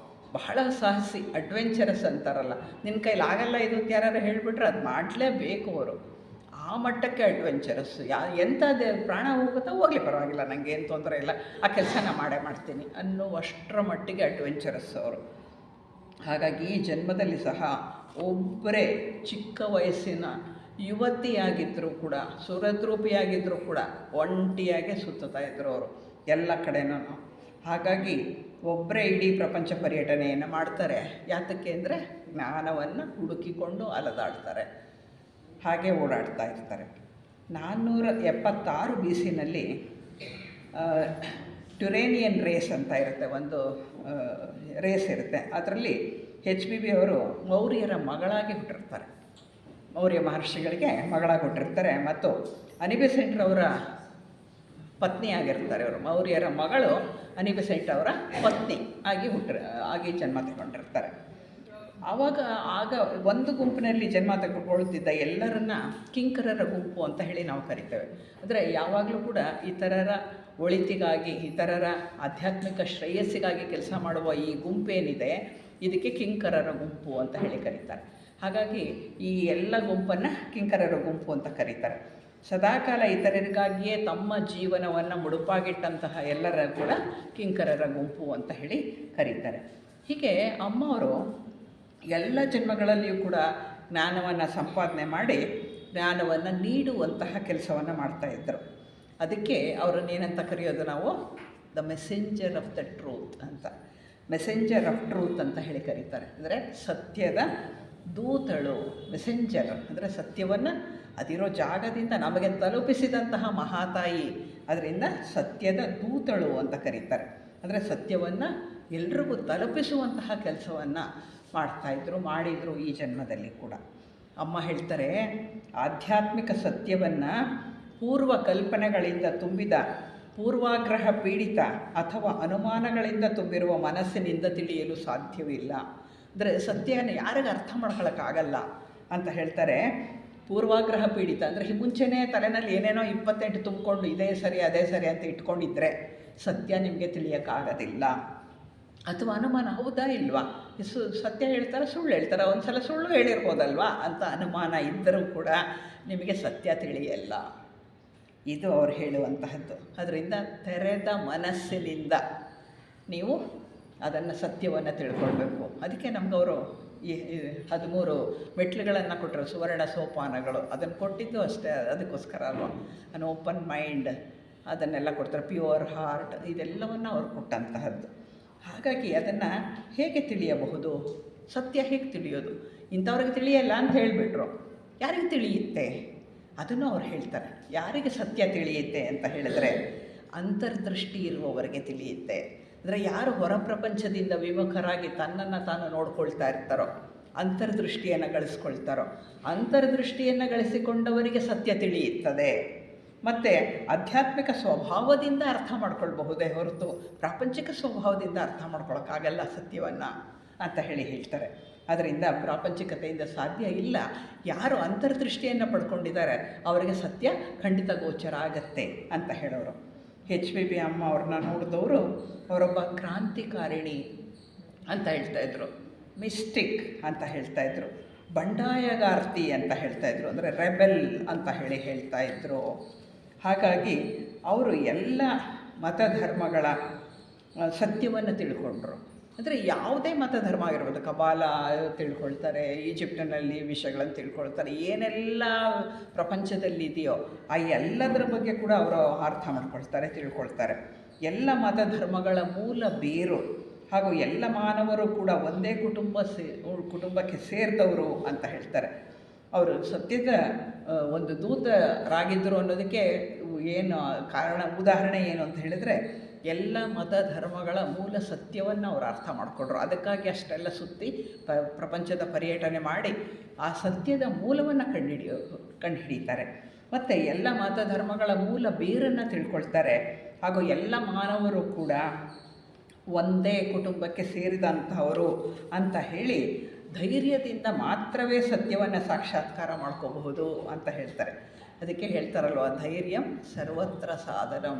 ಬಹಳ ಸಾಹಸಿ, ಅಡ್ವೆಂಚರಸ್ ಅಂತಾರಲ್ಲ, ನಿನ್ನ ಕೈಲಾಗಲ್ಲ ಇದು ಅಂತ ಯಾರು ಹೇಳಿಬಿಟ್ರೆ ಅದು ಮಾಡಲೇಬೇಕು ಅವರು. ಆ ಮಟ್ಟಕ್ಕೆ ಅಡ್ವೆಂಚರಸ್ಸು. ಎಂಥದ್ದೇ ಪ್ರಾಣ ಹೋಗುತ್ತಾ ಹೋಗಲಿ, ಪರವಾಗಿಲ್ಲ, ನನಗೆ ಏನು ತೊಂದರೆ ಇಲ್ಲ, ಆ ಕೆಲಸನ ಮಾಡ್ತೀನಿ ಅನ್ನುವಷ್ಟರ ಮಟ್ಟಿಗೆ ಅಡ್ವೆಂಚರಸ್ ಅವರು. ಹಾಗಾಗಿ ಈ ಜನ್ಮದಲ್ಲಿ ಸಹ ಒಬ್ಬರೇ ಚಿಕ್ಕ ವಯಸ್ಸಿನ ಯುವತಿಯಾಗಿದ್ದರೂ ಕೂಡ, ಸುರದ್ರೂಪಿಯಾಗಿದ್ದರೂ ಕೂಡ ಒಂಟಿಯಾಗೆ ಸುತ್ತುತ್ತಾ ಇದ್ದರು ಅವರು ಎಲ್ಲ ಕಡೆನೂ. ಹಾಗಾಗಿ ಒಬ್ಬರೇ ಇಡೀ ಪ್ರಪಂಚ ಪರ್ಯಟನೆಯನ್ನು ಮಾಡ್ತಾರೆ. ಯಾತಕ್ಕೆ ಅಂದರೆ ಜ್ಞಾನವನ್ನು ಹುಡುಕಿಕೊಂಡು ಅಲದಾಡ್ತಾರೆ, ಹಾಗೆ ಓಡಾಡ್ತಾ ಇರ್ತಾರೆ. 476 BC ಟ್ಯುರೇನಿಯನ್ ರೇಸ್ ಅಂತ ಇರುತ್ತೆ, ಒಂದು ರೇಸ್ ಇರುತ್ತೆ. ಅದರಲ್ಲಿ HBB ಅವರು ಮೌರ್ಯರ ಮಗಳಾಗಿ ಹುಟ್ಟಿರ್ತಾರೆ. ಮೌರ್ಯ ಮಹರ್ಷಿಗಳಿಗೆ ಮಗಳಾಗಿ ಹುಟ್ಟಿರ್ತಾರೆ ಮತ್ತು ಅನಿಬೆಸೆಂಟ್ ಅವರ ಪತ್ನಿಯಾಗಿರ್ತಾರೆ ಅವರು. ಮೌರ್ಯರ ಮಗಳು ಅನಿಬೆಸೆಂಟ್ ಅವರ ಪತ್ನಿ ಆಗಿ ಜನ್ಮ ತಗೊಂಡಿರ್ತಾರೆ. ಆಗ ಒಂದು ಗುಂಪಿನಲ್ಲಿ ಜನ್ಮ ತೆಗೆದುಕೊಳ್ಳುತ್ತಿದ್ದ ಎಲ್ಲರನ್ನ ಕಿಂಕರರ ಗುಂಪು ಅಂತ ಹೇಳಿ ನಾವು ಕರಿತೇವೆ. ಅಂದರೆ ಯಾವಾಗಲೂ ಕೂಡ ಇತರರ ಒಳಿತಿಗಾಗಿ, ಇತರರ ಆಧ್ಯಾತ್ಮಿಕ ಶ್ರೇಯಸ್ಸಿಗಾಗಿ ಕೆಲಸ ಮಾಡುವ ಈ ಗುಂಪೇನಿದೆ, ಇದಕ್ಕೆ ಕಿಂಕರರ ಗುಂಪು ಅಂತ ಹೇಳಿ ಕರೀತಾರೆ. ಹಾಗಾಗಿ ಈ ಎಲ್ಲ ಗುಂಪನ್ನು ಕಿಂಕರರ ಗುಂಪು ಅಂತ ಕರೀತಾರೆ. ಸದಾಕಾಲ ಇತರರಿಗಾಗಿಯೇ ತಮ್ಮ ಜೀವನವನ್ನು ಮುಡುಪಾಗಿಟ್ಟಂತಹ ಎಲ್ಲರ ಕೂಡ ಕಿಂಕರರ ಗುಂಪು ಅಂತ ಹೇಳಿ ಕರೀತಾರೆ. ಹೀಗೆ ಅಮ್ಮವರು ಎಲ್ಲ ಜನ್ಮಗಳಲ್ಲಿಯೂ ಕೂಡ ಜ್ಞಾನವನ್ನು ಸಂಪಾದನೆ ಮಾಡಿ ಜ್ಞಾನವನ್ನು ನೀಡುವಂತಹ ಕೆಲಸವನ್ನು ಮಾಡ್ತಾಯಿದ್ದರು. ಅದಕ್ಕೆ ಅವರನ್ನೇನಂತ ಕರೆಯೋದು ನಾವು the messenger of the truth ಅಂತ, ಮೆಸೆಂಜರ್ ಆಫ್ ಟ್ರೂತ್ ಅಂತ ಹೇಳಿ ಕರೀತಾರೆ. ಅಂದರೆ ಸತ್ಯದ ದೂತಳು, ಮೆಸೆಂಜರ್ ಅಂದರೆ ಸತ್ಯವನ್ನು ಅದಿರೋ ಜಾಗದಿಂದ ನಮಗೆ ತಲುಪಿಸಿದಂತಹ ಮಹಾತಾಯಿ, ಅದರಿಂದ ಸತ್ಯದ ದೂತಳು ಅಂತ ಕರೀತಾರೆ. ಅಂದರೆ ಸತ್ಯವನ್ನು ಎಲ್ರಿಗೂ ತಲುಪಿಸುವಂತಹ ಕೆಲಸವನ್ನು ಮಾಡಿದರು ಈ ಜನ್ಮದಲ್ಲಿ ಕೂಡ. ಅಮ್ಮ ಹೇಳ್ತಾರೆ, ಆಧ್ಯಾತ್ಮಿಕ ಸತ್ಯವನ್ನು ಪೂರ್ವ ಕಲ್ಪನೆಗಳಿಂದ ತುಂಬಿದ, ಪೂರ್ವಾಗ್ರಹ ಪೀಡಿತ ಅಥವಾ ಅನುಮಾನಗಳಿಂದ ತುಂಬಿರುವ ಮನಸ್ಸಿನಿಂದ ತಿಳಿಯಲು ಸಾಧ್ಯವಿಲ್ಲ. ಅಂದರೆ ಸತ್ಯವನ್ನು ಯಾರಿಗೂ ಅರ್ಥ ಮಾಡ್ಕೊಳ್ಳೋಕ್ಕಾಗಲ್ಲ ಅಂತ ಹೇಳ್ತಾರೆ. ಪೂರ್ವಾಗ್ರಹ ಪೀಡಿತ ಅಂದರೆ ಮುಂಚೆನೇ ತಲೆಯಲ್ಲಿ ಏನೇನೋ 28 ತುಂಬಿಕೊಂಡು ಇದೇ ಸರಿ ಅದೇ ಸರಿ ಅಂತ ಇಟ್ಕೊಂಡಿದ್ರೆ ಸತ್ಯ ನಿಮಗೆ ತಿಳಿಯೋಕ್ಕಾಗೋದಿಲ್ಲ. ಅಥವಾ ಅನುಮಾನ, ಹೌದಾ ಇಲ್ವಾ, ಸತ್ಯ ಹೇಳ್ತಾರೆ ಸುಳ್ಳು ಹೇಳ್ತಾರೆ, ಒಂದು ಸಲ ಸುಳ್ಳು ಹೇಳಿರ್ಬೋದಲ್ವಾ ಅಂತ ಅನುಮಾನ ಇದ್ದರೂ ಕೂಡ ನಿಮಗೆ ಸತ್ಯ ತಿಳಿಯಲ್ಲ. ಇದು ಅವ್ರು ಹೇಳುವಂತಹದ್ದು. ಅದರಿಂದ ತೆರೆದ ಮನಸ್ಸಿನಿಂದ ನೀವು ಅದನ್ನು ಸತ್ಯವನ್ನು ತಿಳ್ಕೊಳ್ಬೇಕು. ಅದಕ್ಕೆ ನಮಗವರು ಈ 13 ಮೆಟ್ಲುಗಳನ್ನು ಕೊಟ್ಟರು, ಸುವರ್ಣ ಸೋಪಾನಗಳು. ಅದನ್ನು ಕೊಟ್ಟಿದ್ದು ಅಷ್ಟೇ, ಅದಕ್ಕೋಸ್ಕರ ಅಲ್ವಾ, ಅನ್ ಓಪನ್ ಮೈಂಡ್ ಅದನ್ನೆಲ್ಲ ಕೊಡ್ತಾರೆ, ಪ್ಯೂರ್ ಹಾರ್ಟ್, ಇದೆಲ್ಲವನ್ನು ಅವ್ರು ಕೊಟ್ಟಂತಹದ್ದು. ಹಾಗಾಗಿ ಅದನ್ನು ಹೇಗೆ ತಿಳಿಯಬಹುದು, ಸತ್ಯ ಹೇಗೆ ತಿಳಿಯೋದು, ಇಂಥವ್ರಿಗೆ ತಿಳಿಯಲ್ಲ ಅಂತ ಹೇಳಿಬಿಟ್ರು, ಯಾರಿಗೆ ತಿಳಿಯುತ್ತೆ ಅದನ್ನು ಅವ್ರು ಹೇಳ್ತಾರೆ. ಯಾರಿಗೆ ಸತ್ಯ ತಿಳಿಯುತ್ತೆ ಅಂತ ಹೇಳಿದ್ರೆ ಅಂತರ್ದೃಷ್ಟಿ ಇರುವವರಿಗೆ ತಿಳಿಯುತ್ತೆ. ಅಂದರೆ ಯಾರು ಹೊರ ಪ್ರಪಂಚದಿಂದ ವಿಮುಖರಾಗಿ ತನ್ನನ್ನು ತಾನು ನೋಡ್ಕೊಳ್ತಾ ಇರ್ತಾರೋ, ಅಂತರ್ದೃಷ್ಟಿಯನ್ನು ಗಳಿಸ್ಕೊಳ್ತಾರೋ, ಅಂತರ್ದೃಷ್ಟಿಯನ್ನು ಗಳಿಸಿಕೊಂಡವರಿಗೆ ಸತ್ಯ ತಿಳಿಯುತ್ತದೆ. ಮತ್ತು ಆಧ್ಯಾತ್ಮಿಕ ಸ್ವಭಾವದಿಂದ ಅರ್ಥ ಮಾಡ್ಕೊಳ್ಬಹುದೇ ಹೊರತು ಪ್ರಾಪಂಚಿಕ ಸ್ವಭಾವದಿಂದ ಅರ್ಥ ಮಾಡ್ಕೊಳಕ್ಕಾಗಲ್ಲ ಸತ್ಯವನ್ನು ಅಂತ ಹೇಳ್ತಾರೆ. ಅದರಿಂದ ಪ್ರಾಪಂಚಿಕತೆಯಿಂದ ಸಾಧ್ಯ ಇಲ್ಲ. ಯಾರು ಅಂತರ್ದೃಷ್ಟಿಯನ್ನು ಪಡ್ಕೊಂಡಿದ್ದಾರೆ ಅವರಿಗೆ ಸತ್ಯ ಖಂಡಿತ ಗೋಚರ ಆಗತ್ತೆ ಅಂತ ಹೇಳೋರು. HPB ಅಮ್ಮ ಅವ್ರನ್ನ ನೋಡಿದವರು ಅವರೊಬ್ಬ ಕ್ರಾಂತಿಕಾರಿಣಿ ಅಂತ ಹೇಳ್ತಾಯಿದ್ರು, ಮಿಸ್ಟಿಕ್ ಅಂತ ಹೇಳ್ತಾಯಿದ್ರು, ಬಂಡಾಯಗಾರ್ತಿ ಅಂತ ಹೇಳ್ತಾಯಿದ್ರು, ಅಂದರೆ ರೆಬೆಲ್ ಅಂತ ಹೇಳ್ತಾಯಿದ್ರು. ಹಾಗಾಗಿ ಅವರು ಎಲ್ಲ ಮತಧರ್ಮಗಳ ಸತ್ಯವನ್ನು ತಿಳ್ಕೊಂಡ್ರು. ಅಂದರೆ ಯಾವುದೇ ಮತಧರ್ಮ ಆಗಿರ್ಬೋದು, ಕಬಾಲ ತಿಳ್ಕೊಳ್ತಾರೆ, ಈಜಿಪ್ಟಿನಲ್ಲಿ ವಿಷಯಗಳನ್ನು ತಿಳ್ಕೊಳ್ತಾರೆ, ಏನೆಲ್ಲ ಪ್ರಪಂಚದಲ್ಲಿದೆಯೋ ಆ ಎಲ್ಲದರ ಬಗ್ಗೆ ಕೂಡ ಅವರು ಅರ್ಥ ಮಾಡ್ಕೊಳ್ತಾರೆ, ತಿಳ್ಕೊಳ್ತಾರೆ. ಎಲ್ಲ ಮತಧರ್ಮಗಳ ಮೂಲ ಬೇರು ಹಾಗೂ ಎಲ್ಲ ಮಾನವರು ಕೂಡ ಒಂದೇ ಕುಟುಂಬಕ್ಕೆ ಸೇರಿದವರು ಅಂತ ಹೇಳ್ತಾರೆ. ಅವರು ಸತ್ಯದ ಒಂದು ದೂತರಾಗಿದ್ದರು ಅನ್ನೋದಕ್ಕೆ ಏನು ಕಾರಣ, ಉದಾಹರಣೆ ಏನು ಅಂತ ಹೇಳಿದರೆ ಎಲ್ಲ ಮತ ಧರ್ಮಗಳ ಮೂಲ ಸತ್ಯವನ್ನು ಅವರು ಅರ್ಥ ಮಾಡಿಕೊಂಡ್ರು. ಅದಕ್ಕಾಗಿ ಅಷ್ಟೆಲ್ಲ ಸುತ್ತಿ ಪ್ರಪಂಚದ ಪರ್ಯಟನೆ ಮಾಡಿ ಆ ಸತ್ಯದ ಮೂಲವನ್ನು ಕಂಡುಹಿಡಿತಾರೆ. ಮತ್ತು ಎಲ್ಲ ಮತ ಧರ್ಮಗಳ ಮೂಲ ಬೇರನ್ನು ತಿಳ್ಕೊಳ್ತಾರೆ. ಹಾಗೂ ಎಲ್ಲ ಮಾನವರು ಕೂಡ ಒಂದೇ ಕುಟುಂಬಕ್ಕೆ ಸೇರಿದಂಥವರು ಅಂತ ಹೇಳಿ ಧೈರ್ಯದಿಂದ ಮಾತ್ರವೇ ಸತ್ಯವನ್ನು ಸಾಕ್ಷಾತ್ಕಾರ ಮಾಡ್ಕೋಬಹುದು ಅಂತ ಹೇಳ್ತಾರೆ. ಅದಕ್ಕೆ ಹೇಳ್ತಾರಲ್ವ, ಧೈರ್ಯಂ ಸರ್ವತ್ರ ಸಾಧನಂ.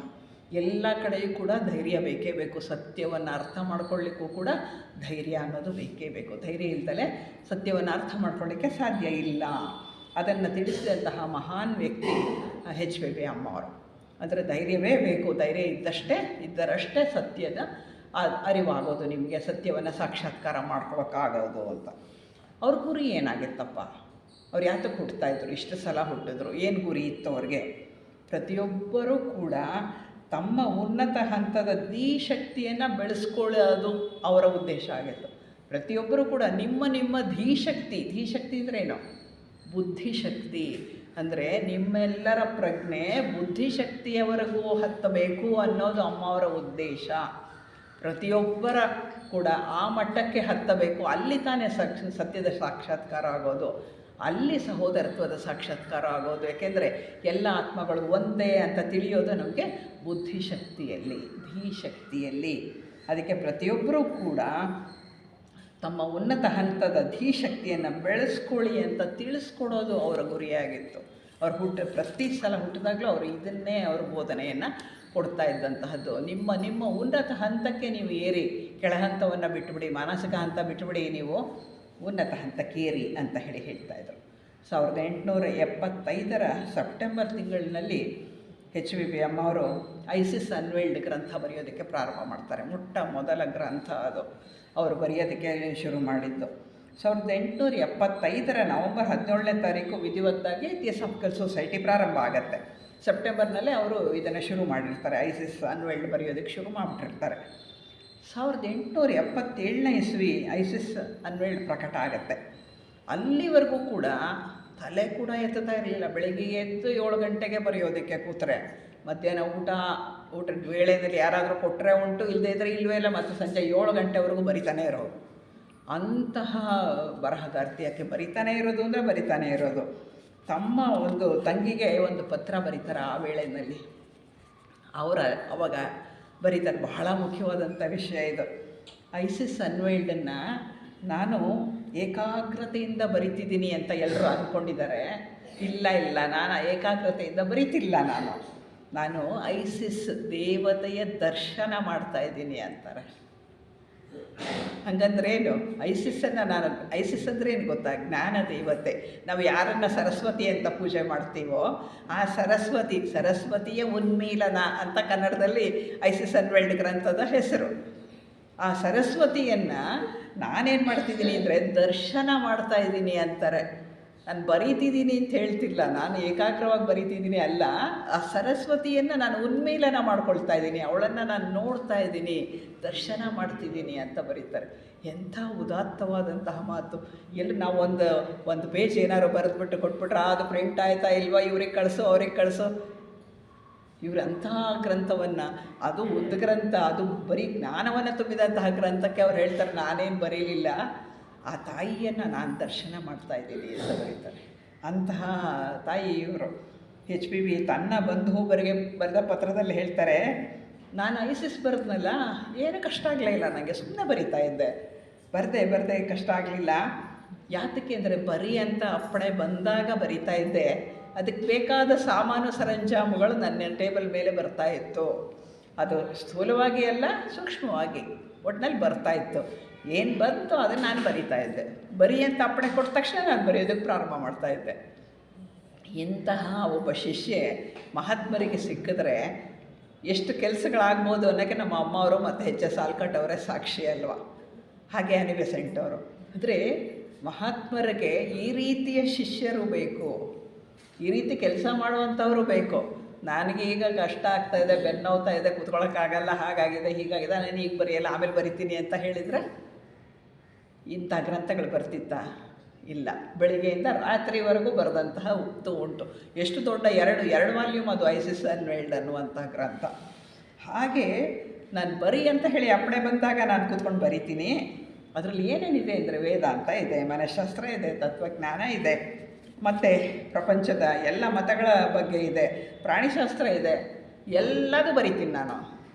ಎಲ್ಲ ಕಡೆಯೂ ಕೂಡ ಧೈರ್ಯ ಬೇಕೇ ಬೇಕು. ಸತ್ಯವನ್ನು ಅರ್ಥ ಮಾಡ್ಕೊಳ್ಳಿಕ್ಕೂ ಕೂಡ ಧೈರ್ಯ ಅನ್ನೋದು ಬೇಕೇ ಬೇಕು. ಧೈರ್ಯ ಇಲ್ದಲೆ ಸತ್ಯವನ್ನು ಅರ್ಥ ಮಾಡ್ಕೊಳ್ಳಿಕ್ಕೆ ಸಾಧ್ಯ ಇಲ್ಲ. ಅದನ್ನು ತಿಳಿಸಿದಂತಹ ಮಹಾನ್ ವ್ಯಕ್ತಿ HPB ಅಮ್ಮವರು. ಅದರ ಧೈರ್ಯವೇ ಬೇಕು. ಧೈರ್ಯ ಇದ್ದರಷ್ಟೇ ಸತ್ಯದ ಅರಿವಾಗೋದು, ನಿಮಗೆ ಸತ್ಯವನ್ನು ಸಾಕ್ಷಾತ್ಕಾರ ಮಾಡ್ಕೊಳಕ್ಕಾಗೋದು ಅಂತ. ಅವ್ರ ಗುರಿ ಏನಾಗಿತ್ತಪ್ಪ, ಅವ್ರು ಯಾತಕ್ಕೆ ಹುಟ್ಟುತ್ತಾಯಿದ್ರು, ಇಷ್ಟು ಸಲ ಹುಟ್ಟಿದ್ರು, ಏನು ಗುರಿ ಇತ್ತು ಅವ್ರಿಗೆ? ಪ್ರತಿಯೊಬ್ಬರೂ ಕೂಡ ತಮ್ಮ ಉನ್ನತ ಹಂತದ ಧೀಶಕ್ತಿಯನ್ನು ಬೆಳೆಸ್ಕೊಳ್ಳೋದು ಅವರ ಉದ್ದೇಶ ಆಗಿತ್ತು. ಪ್ರತಿಯೊಬ್ಬರೂ ಕೂಡ ನಿಮ್ಮ ಧೀಶಕ್ತಿ ಅಂದ್ರೇನು? ಬುದ್ಧಿಶಕ್ತಿ. ಅಂದರೆ ನಿಮ್ಮೆಲ್ಲರ ಪ್ರಜ್ಞೆ ಬುದ್ಧಿಶಕ್ತಿಯವರೆಗೂ ಹತ್ತಬೇಕು ಅನ್ನೋದು ಅಮ್ಮವರ ಉದ್ದೇಶ. ಪ್ರತಿಯೊಬ್ಬರ ಕೂಡ ಆ ಮಟ್ಟಕ್ಕೆ ಹತ್ತಬೇಕು. ಅಲ್ಲಿ ತಾನೇ ಸತ್ಯದ ಸಾಕ್ಷಾತ್ಕಾರ ಆಗೋದು, ಅಲ್ಲಿ ಸಹೋದರತ್ವದ ಸಾಕ್ಷಾತ್ಕಾರ ಆಗೋದು. ಯಾಕೆಂದರೆ ಎಲ್ಲ ಆತ್ಮಗಳು ಒಂದೇ ಅಂತ ತಿಳಿಯೋದು ನಮಗೆ ಬುದ್ಧಿಶಕ್ತಿಯಲ್ಲಿ, ಧೀಶಕ್ತಿಯಲ್ಲಿ. ಅದಕ್ಕೆ ಪ್ರತಿಯೊಬ್ಬರೂ ಕೂಡ ತಮ್ಮ ಉನ್ನತ ಹಂತದ ಧೀಶಕ್ತಿಯನ್ನು ಬೆಳೆಸ್ಕೊಳ್ಳಿ ಅಂತ ತಿಳಿಸ್ಕೊಡೋದು ಅವರ ಗುರಿಯಾಗಿತ್ತು. ಅವ್ರು ಪ್ರತಿ ಸಲ ಹುಟ್ಟಿದಾಗಲೂ ಅವರು ಇದನ್ನೇ ಅವ್ರ ಬೋಧನೆಯನ್ನು ಕೊಡ್ತಾ ಇದ್ದಂತಹದ್ದು. ನಿಮ್ಮ ಉನ್ನತ ಹಂತಕ್ಕೆ ನೀವು ಏರಿ, ಕೆಳ ಹಂತವನ್ನು ಬಿಟ್ಟುಬಿಡಿ, ಮಾನಸಿಕ ಹಂತ ಬಿಟ್ಟುಬಿಡಿ, ನೀವು ಉನ್ನತ ಹಂತಕ್ಕೆ ಏರಿ ಅಂತ ಹೇಳ್ತಾಯಿದ್ರು. 1875 ಸೆಪ್ಟೆಂಬರ್ ತಿಂಗಳಿನಲ್ಲಿ HVPM ಅವರು ಐಸಿಸ್ ಅನ್ವೇಲ್ಡ್ ಗ್ರಂಥ ಬರೆಯೋದಕ್ಕೆ ಪ್ರಾರಂಭ ಮಾಡ್ತಾರೆ. ಮೊದಲ ಗ್ರಂಥ ಅದು ಅವರು ಬರೆಯೋದಕ್ಕೆ ಶುರು ಮಾಡಿದ್ದು. 1875 ನವಂಬರ್ 17ನೇ ತಾರೀಕು ವಿಧಿವತ್ತಾಗಿ ಥಿಯೋಸಾಫಿಕಲ್ ಸೊಸೈಟಿ ಪ್ರಾರಂಭ ಆಗುತ್ತೆ. ಸೆಪ್ಟೆಂಬರ್ನಲ್ಲೇ ಅವರು ಇದನ್ನು ಶುರು ಮಾಡಿರ್ತಾರೆ, ಐಸಿಸ್ ಅನ್ವೇಲ್ಡ್ ಬರೆಯೋದಕ್ಕೆ ಶುರು ಮಾಡಿಬಿಟ್ಟಿರ್ತಾರೆ. 1877ನೇ ಇಸ್ವಿ ಐಸಿಸ್ ಅನ್ವೇಲ್ಡ್ ಪ್ರಕಟ ಆಗುತ್ತೆ. ಅಲ್ಲಿವರೆಗೂ ಕೂಡ ತಲೆ ಕೂಡ ಎತ್ತುತ್ತಾ ಇರಲಿಲ್ಲ. ಬೆಳಿಗ್ಗೆ ಎದ್ದು 7 ಗಂಟೆಗೆ ಬರೆಯೋದಕ್ಕೆ ಕೂತ್ರೆ, ಮಧ್ಯಾಹ್ನ ಊಟದ ವೇಳೆಯಲ್ಲಿ ಯಾರಾದರೂ ಕೊಟ್ಟರೆ ಉಂಟು, ಇಲ್ಲದೇ ಇದ್ದರೆ ಇಲ್ಲವೇ ಇಲ್ಲ, ಮತ್ತು ಸಂಜೆ 7 ಗಂಟೆವರೆಗೂ ಬರಿತಾನೆ ಇರೋದು. ಅಂತಹ ಬರಹಗಾರ್ತಿಯಕ್ಕೆ ಬರಿತಾನೆ ಇರೋದು ಅಂದರೆ ಬರಿತಾನೆ ಇರೋದು. ತಮ್ಮ ಒಂದು ತಂಗಿಗೆ ಒಂದು ಪತ್ರ ಬರೀತಾರೆ ಆ ವೇಳೆಯಲ್ಲಿ. ಅವಾಗ ಬರೀತಾರೆ, ಬಹಳ ಮುಖ್ಯವಾದಂಥ ವಿಷಯ ಇದು. ಐಸಿಸ್ ಅನ್ವೇಲ್ಡನ್ನು ನಾನು ಏಕಾಗ್ರತೆಯಿಂದ ಬರಿತಿದ್ದೀನಿ ಅಂತ ಎಲ್ಲರೂ ಅಂದ್ಕೊಂಡಿದ್ದಾರೆ. ಇಲ್ಲ, ನಾನು ಏಕಾಗ್ರತೆಯಿಂದ ಬರಿತಿಲ್ಲ. ನಾನು ಐಸಿಸ್ ದೇವತೆಯ ದರ್ಶನ ಮಾಡ್ತಾಯಿದ್ದೀನಿ ಅಂತಾರೆ. ಹಂಗಂದ್ರೇನು? ಐಸಿಸ್ ಅಂದರೆ ಏನು ಗೊತ್ತಾ? ಜ್ಞಾನ ದೇವತೆ. ನಾವು ಯಾರನ್ನು ಸರಸ್ವತಿ ಅಂತ ಪೂಜೆ ಮಾಡ್ತೀವೋ ಆ ಸರಸ್ವತಿಯ ಉನ್ಮೀಲನ ಅಂತ ಕನ್ನಡದಲ್ಲಿ ಐಸಿಸ್ ಅನ್ವೇಲ್ಡ್ ಗ್ರಂಥದ ಹೆಸರು. ಆ ಸರಸ್ವತಿಯನ್ನು ನಾನೇನು ಮಾಡ್ತಿದ್ದೀನಿ ಅಂದರೆ ದರ್ಶನ ಮಾಡ್ತಾಯಿದ್ದೀನಿ ಅಂತಾರೆ. ನಾನು ಬರೀತಿದ್ದೀನಿ ಅಂತ ಹೇಳ್ತಿಲ್ಲ, ನಾನು ಏಕಾಗ್ರವಾಗಿ ಬರೀತಿದ್ದೀನಿ ಅಲ್ಲ, ಆ ಸರಸ್ವತಿಯನ್ನು ನಾನು ಉನ್ಮೀಲನ ಮಾಡ್ಕೊಳ್ತಾ ಇದ್ದೀನಿ, ಅವಳನ್ನು ನಾನು ನೋಡ್ತಾ ಇದ್ದೀನಿ, ದರ್ಶನ ಮಾಡ್ತಿದ್ದೀನಿ ಅಂತ ಬರೀತಾರೆ. ಎಂಥ ಉದಾತ್ತವಾದಂತಹ ಮಾತು. ಎಲ್ಲಿ ನಾವು ಒಂದು ಪೇಜ್ ಏನಾದ್ರು ಬರೆದ್ಬಿಟ್ಟು ಕೊಟ್ಬಿಟ್ರೆ ಅದು ಪ್ರಿಂಟ್ ಆಯ್ತಾ ಇಲ್ವಾ, ಇವ್ರಿಗೆ ಕಳಿಸೋ ಅವ್ರಿಗೆ ಕಳಿಸೋ, ಇವರು ಅಂತಹ ಗ್ರಂಥವನ್ನು, ಅದು ಒಂದು ಗ್ರಂಥ, ಅದು ಬರೀ ಜ್ಞಾನವನ್ನು ತುಂಬಿದಂತಹ ಗ್ರಂಥಕ್ಕೆ ಅವ್ರು ಹೇಳ್ತಾರೆ ನಾನೇನು ಬರೀಲಿಲ್ಲ, ಆ ತಾಯಿಯನ್ನು ನಾನು ದರ್ಶನ ಮಾಡ್ತಾಯಿದ್ದೀನಿ ಅಂತ ಬರೀತಾರೆ. ಅಂತಹ ತಾಯಿ ಇವರು. HPV ತನ್ನ ಬಂಧುವರಿಗೆ ಬರೆದ ಪತ್ರದಲ್ಲಿ ಹೇಳ್ತಾರೆ, ನಾನು ಐಸಿಸ್ ಬರೆದ್ನಲ್ಲ, ಏನೂ ಕಷ್ಟ ಆಗಲಿಲ್ಲ ನನಗೆ, ಸುಮ್ಮನೆ ಬರಿತಾ ಇದ್ದೆ, ಬರದೆ ಕಷ್ಟ ಆಗಲಿಲ್ಲ. ಯಾತಕ್ಕೆ ಅಂದರೆ ಬರಿ ಅಂತ ಅಪ್ಪಣೆ ಬಂದಾಗ ಬರಿತಾ ಇದ್ದೆ, ಅದಕ್ಕೆ ಬೇಕಾದ ಸಾಮಾನು ಸರಂಜಾಮುಗಳು ನನ್ನ ಟೇಬಲ್ ಮೇಲೆ ಬರ್ತಾ ಇತ್ತು. ಅದು ಸ್ಥೂಲವಾಗಿ ಅಲ್ಲ, ಸೂಕ್ಷ್ಮವಾಗಿ ಒಟ್ಟಿನಲ್ಲಿ ಬರ್ತಾಯಿತ್ತು. ಏನು ಬಂತು ಅದನ್ನು ನಾನು ಬರಿತಾ ಇದ್ದೆ. ಬರಿ ಅಂತ ಅಪ್ಪಣೆ ಕೊಟ್ಟ ತಕ್ಷಣ ನಾನು ಬರೆಯೋದಕ್ಕೆ ಪ್ರಾರಂಭ ಮಾಡ್ತಾಯಿದ್ದೆ. ಇಂತಹ ಒಬ್ಬ ಶಿಷ್ಯೆ ಮಹಾತ್ಮರಿಗೆ ಸಿಕ್ಕಿದ್ರೆ ಎಷ್ಟು ಕೆಲಸಗಳಾಗ್ಬೋದು ಅನ್ನೋಕ್ಕೆ ನಮ್ಮ ಅಮ್ಮವರು ಮತ್ತು HS ಆಲ್ಕಟ್ ಅವರೇ ಸಾಕ್ಷಿ ಅಲ್ವಾ. ಹಾಗೆ ಆನಿ ಬೆಸೆಂಟ್ ಅವರು. ಅಂದರೆ ಮಹಾತ್ಮರಿಗೆ ಈ ರೀತಿಯ ಶಿಷ್ಯರು ಬೇಕು, ಈ ರೀತಿ ಕೆಲಸ ಮಾಡುವಂಥವರು ಬೇಕು. ನನಗೆ ಈಗ ಕಷ್ಟ ಆಗ್ತಾಯಿದೆ, ಬೆನ್ನೋಗ್ತಾ ಇದೆ, ಕೂತ್ಕೊಳ್ಳೋಕ್ಕಾಗಲ್ಲ, ಹಾಗಾಗಿದೆ ಹೀಗಾಗಿದೆ, ನಾನು ಈಗ ಬರೆಯಲ್ಲ ಆಮೇಲೆ ಬರಿತೀನಿ ಅಂತ ಹೇಳಿದರೆ ಇಂಥ ಗ್ರಂಥಗಳು ಬರ್ತಿತ್ತಾ? ಇಲ್ಲ. ಬೆಳಿಗ್ಗೆಯಿಂದ ರಾತ್ರಿವರೆಗೂ ಬರೆದಂತಹ ಉಂಟು. ಎಷ್ಟು ದೊಡ್ಡ ಎರಡು ವಾಲ್ಯೂಮ್ ಅದು ಐಸಿಸ್ ಅನ್ವೇಲ್ಡ್ ಅನ್ನುವಂಥ ಗ್ರಂಥ. ಹಾಗೆ ನಾನು ಬರಿ ಅಂತ ಹೇಳಿ ಅಪ್ಪಣೆ ಬಂದಾಗ ನಾನು ಕೂತ್ಕೊಂಡು ಬರಿತೀನಿ. ಅದರಲ್ಲಿ ಏನೇನಿದೆ ಅಂದರೆ ವೇದಾಂತ ಇದೆ, ಮನಃಶಾಸ್ತ್ರ ಇದೆ, ತತ್ವಜ್ಞಾನ ಇದೆ, ಮತ್ತು ಪ್ರಪಂಚದ ಎಲ್ಲ ಮತಗಳ ಬಗ್ಗೆ ಇದೆ, ಪ್ರಾಣಿಶಾಸ್ತ್ರ ಇದೆ, ಎಲ್ಲದೂ ಬರಿತೀನಿ ನಾನು.